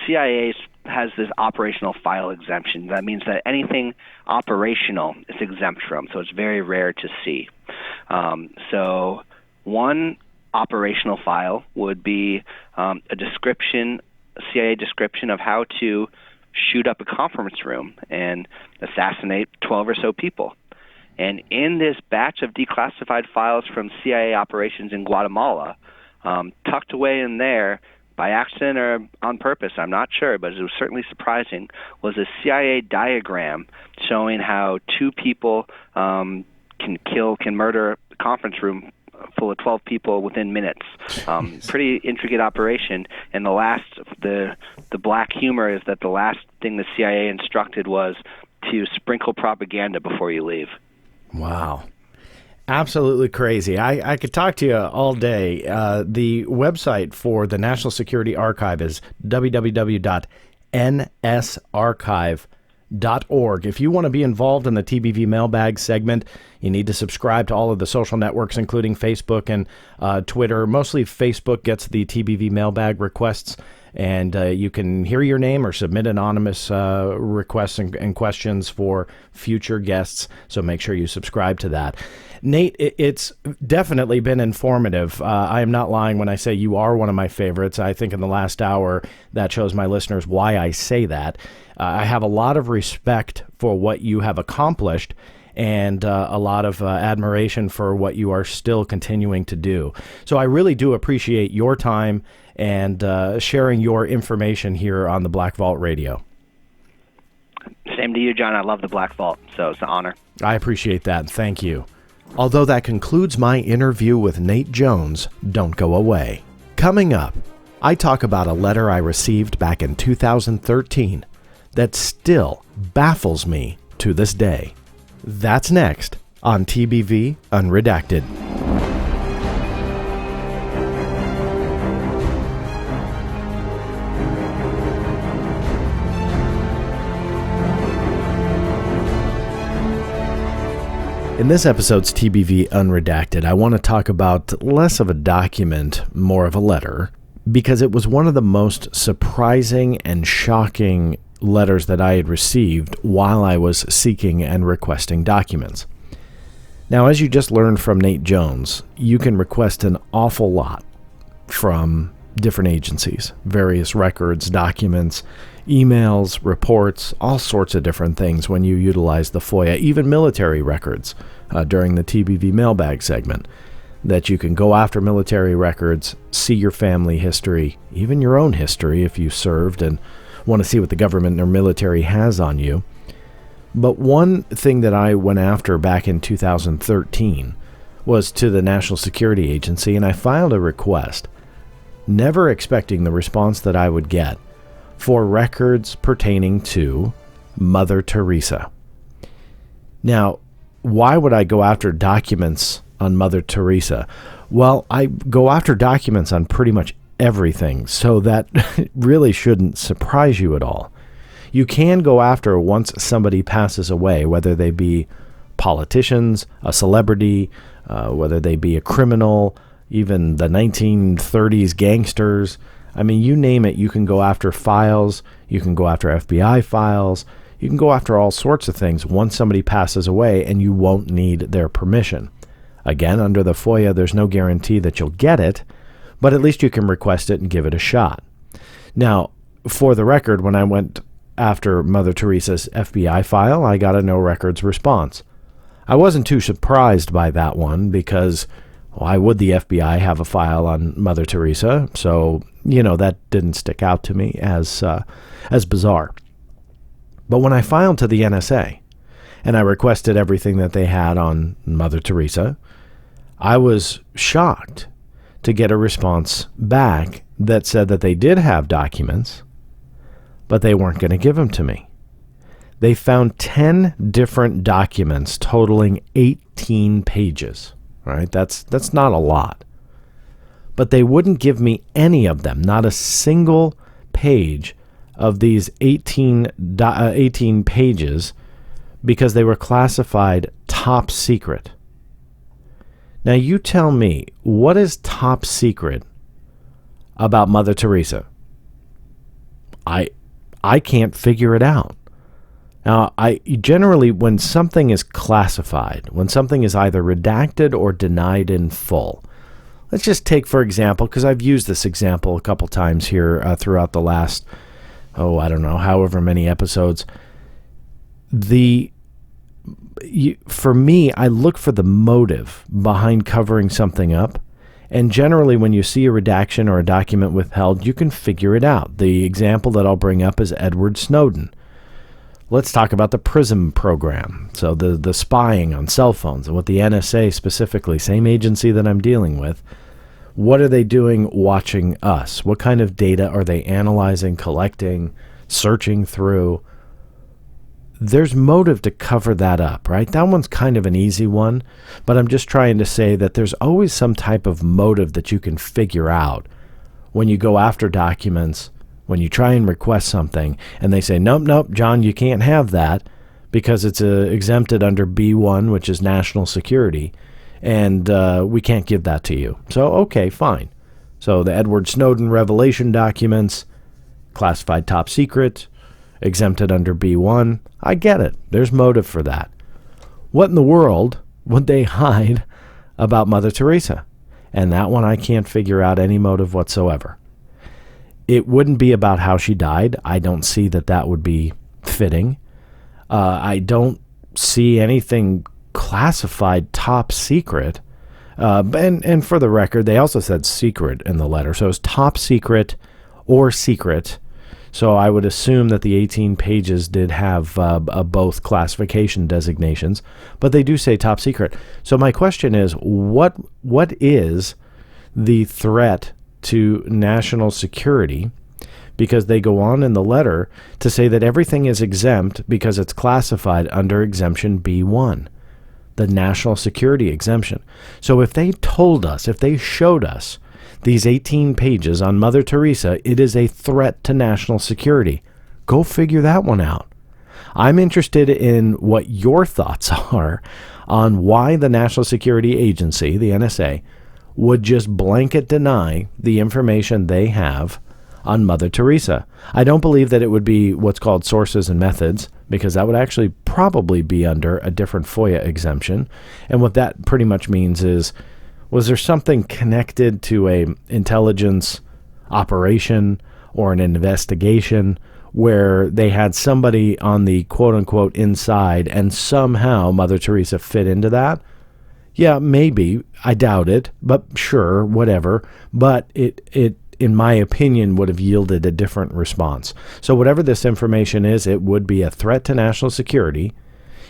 CIA has this operational file exemption. That means that anything operational is exempt from, so it's very rare to see. So one operational file would be a CIA description of how to shoot up a conference room and assassinate 12 or so people. And in this batch of declassified files from CIA operations in Guatemala, tucked away in there, by accident or on purpose, I'm not sure, but it was certainly surprising, was a CIA diagram showing how two people can murder a conference room full of 12 people within minutes. Pretty intricate operation. And the black humor is that the last thing the CIA instructed was to sprinkle propaganda before you leave. Wow. Absolutely crazy. I could talk to you all day. The website for the National Security Archive is www.nsarchive.org. If you want to be involved in the TBV mailbag segment, you need to subscribe to all of the social networks, including Facebook and Twitter. Mostly Facebook gets the TBV mailbag requests, and you can hear your name or submit anonymous requests and questions for future guests, so make sure you subscribe to that. Nate, it's definitely been informative. I am not lying when I say you are one of my favorites. I think in the last hour that shows my listeners why I say that. I have a lot of respect for what you have accomplished and a lot of admiration for what you are still continuing to do. So I really do appreciate your time and sharing your information here on the Black Vault Radio. Same to you, John. I love the Black Vault, so it's an honor. I appreciate that. Thank you. Although that concludes my interview with Nate Jones, don't go away. Coming up, I talk about a letter I received back in 2013 that still baffles me to this day. That's next on TBV Unredacted. In this episode's TBV Unredacted, I want to talk about less of a document, more of a letter, because it was one of the most surprising and shocking letters that I had received while I was seeking and requesting documents. Now, as you just learned from Nate Jones, you can request an awful lot from different agencies, various records, documents, emails, reports, all sorts of different things when you utilize the FOIA, even military records during the TBV mailbag segment, that you can go after military records, see your family history, even your own history if you served and want to see what the government or military has on you. But one thing that I went after back in 2013 was to the National Security Agency, and I filed a request, never expecting the response that I would get, for records pertaining to Mother Teresa. Now, why would I go after documents on Mother Teresa? Well, I go after documents on pretty much everything, so that really shouldn't surprise you at all. You can go after once somebody passes away, whether they be politicians, a celebrity, whether they be a criminal, even the 1930s gangsters. I mean, you name it, you can go after files, you can go after FBI files, you can go after all sorts of things once somebody passes away, and you won't need their permission. Again, under the FOIA, there's no guarantee that you'll get it, but at least you can request it and give it a shot. Now, for the record, when I went after Mother Teresa's FBI file, I got a no records response. I wasn't too surprised by that one because why would the FBI have a file on Mother Teresa? So, that didn't stick out to me as bizarre. But when I filed to the NSA and I requested everything that they had on Mother Teresa, I was shocked to get a response back that said that they did have documents, but they weren't going to give them to me. They found 10 different documents totaling 18 pages. Right? That's not a lot. But they wouldn't give me any of them, not a single page of these 18 pages, because they were classified top secret. Now you tell me, what is top secret about Mother Teresa? I can't figure it out. Now, I generally, when something is classified, when something is either redacted or denied in full, let's just take, for example, because I've used this example a couple times here throughout the last, I don't know, however many episodes. For me, I look for the motive behind covering something up. And generally, when you see a redaction or a document withheld, you can figure it out. The example that I'll bring up is Edward Snowden. Let's talk about the PRISM program. So the spying on cell phones and what the NSA specifically, same agency that I'm dealing with, what are they doing watching us? What kind of data are they analyzing, collecting, searching through? There's motive to cover that up, right? That one's kind of an easy one, but I'm just trying to say that there's always some type of motive that you can figure out when you go after documents, when you try and request something, and they say, nope, John, you can't have that because it's exempted under B1, which is national security, and we can't give that to you. So, okay, fine. So the Edward Snowden revelation documents, classified top secret, exempted under B1. I get it. There's motive for that. What in the world would they hide about Mother Teresa? And that one I can't figure out any motive whatsoever. It wouldn't be about how she died. I don't see that would be fitting. I don't see anything classified top secret. And for the record, they also said secret in the letter. So it's top secret or secret. So I would assume that the 18 pages did have both classification designations, but they do say top secret. So my question is, what is the threat to national security? Because they go on in the letter to say that everything is exempt because it's classified under exemption B1, the national security exemption. So if they told us, if they showed us these 18 pages on Mother Teresa, it is a threat to national security. Go figure that one out. I'm interested in what your thoughts are on why the National Security Agency, the NSA, would just blanket deny the information they have on Mother Teresa. I don't believe that it would be what's called sources and methods, because that would actually probably be under a different FOIA exemption. And what that pretty much means is, was there something connected to a intelligence operation or an investigation where they had somebody on the quote-unquote inside and somehow Mother Teresa fit into that? Yeah, maybe. I doubt it, but sure, whatever. But it in my opinion, would have yielded a different response. So whatever this information is, it would be a threat to national security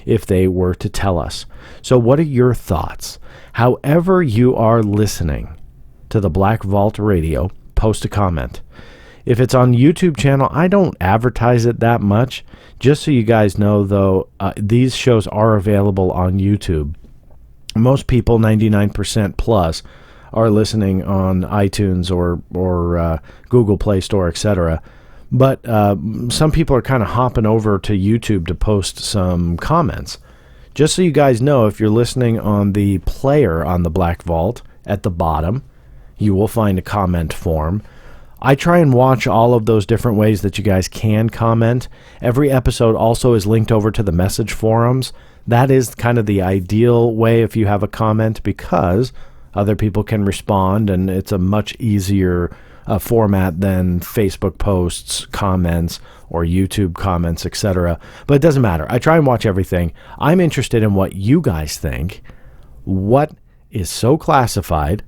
if they were to tell us. So what are your thoughts? However you are listening to the Black Vault Radio, post a comment. If it's on YouTube channel, I don't advertise it that much. Just so you guys know, though, these shows are available on YouTube. Most people, 99% plus, are listening on iTunes or Google Play Store, etc. But some people are kind of hopping over to YouTube to post some comments. Just so you guys know, if you're listening on the player on the Black Vault, at the bottom, you will find a comment form. I try and watch all of those different ways that you guys can comment. Every episode also is linked over to the message forums. That is kind of the ideal way if you have a comment, because other people can respond, and it's a much easier format than Facebook posts, comments, or YouTube comments, etc. But it doesn't matter. I try and watch everything. I'm interested in what you guys think. What is so classified,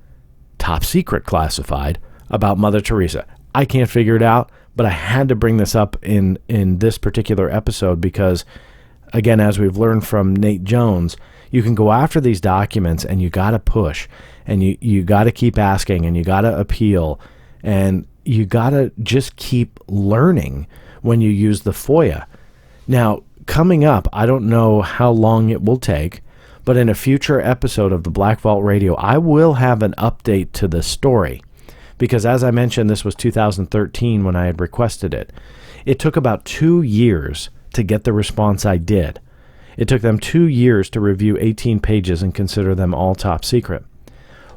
top secret classified, about Mother Teresa? I can't figure it out, but I had to bring this up in this particular episode because, again, as we've learned from Nate Jones, you can go after these documents and you got to push, and you got to keep asking, and you got to appeal, and you got to just keep learning when you use the FOIA. Now, coming up, I don't know how long it will take, but in a future episode of the Black Vault Radio, I will have an update to the story. Because as I mentioned, this was 2013 when I had requested it. It took about 2 years to get the response I did. It took them 2 years to review 18 pages and consider them all top secret.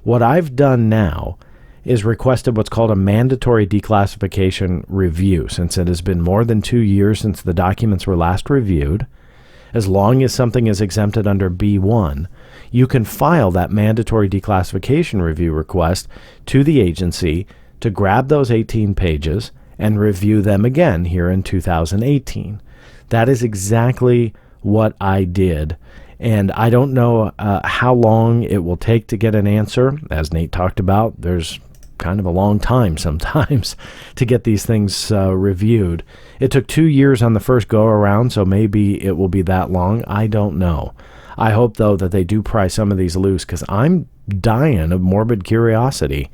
What I've done now is requested what's called a mandatory declassification review, since it has been more than 2 years since the documents were last reviewed. As long as something is exempted under B1, you can file that mandatory declassification review request to the agency to grab those 18 pages and review them again here in 2018. That is exactly what I did. And I don't know how long it will take to get an answer. As Nate talked about, there's kind of a long time sometimes to get these things reviewed. It took 2 years on the first go around, so maybe it will be that long. I don't know. I hope, though, that they do pry some of these loose, because I'm dying of morbid curiosity.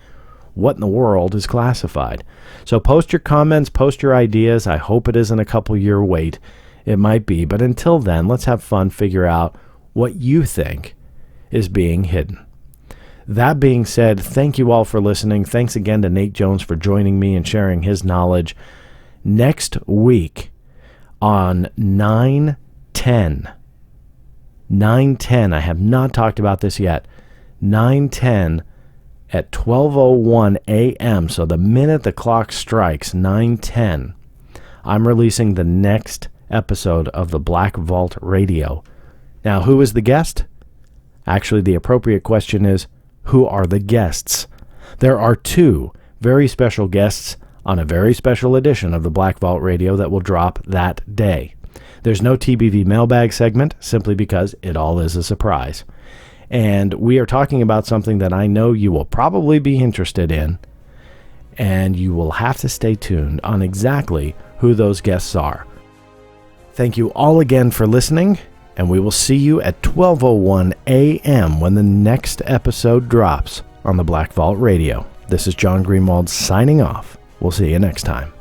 What in the world is classified? So post your comments, post your ideas. I hope it isn't a couple-year wait. It might be, but until then, let's have fun, figure out what you think is being hidden. That being said, thank you all for listening. Thanks again to Nate Jones for joining me and sharing his knowledge. Next week on 9/10, I have not talked about this yet, 9/10 at 12:01 a.m., so the minute the clock strikes, 9:10, I'm releasing the next episode of the Black Vault Radio. Now, who is the guest? Actually, the appropriate question is, who are the guests? There are 2 very special guests on a very special edition of the Black Vault Radio that will drop that day. There's no TBV mailbag segment, simply because it all is a surprise. And we are talking about something that I know you will probably be interested in, and you will have to stay tuned on exactly who those guests are. Thank you all again for listening, and we will see you at 12:01 a.m. when the next episode drops on the Black Vault Radio. This is John Greenewald signing off. We'll see you next time.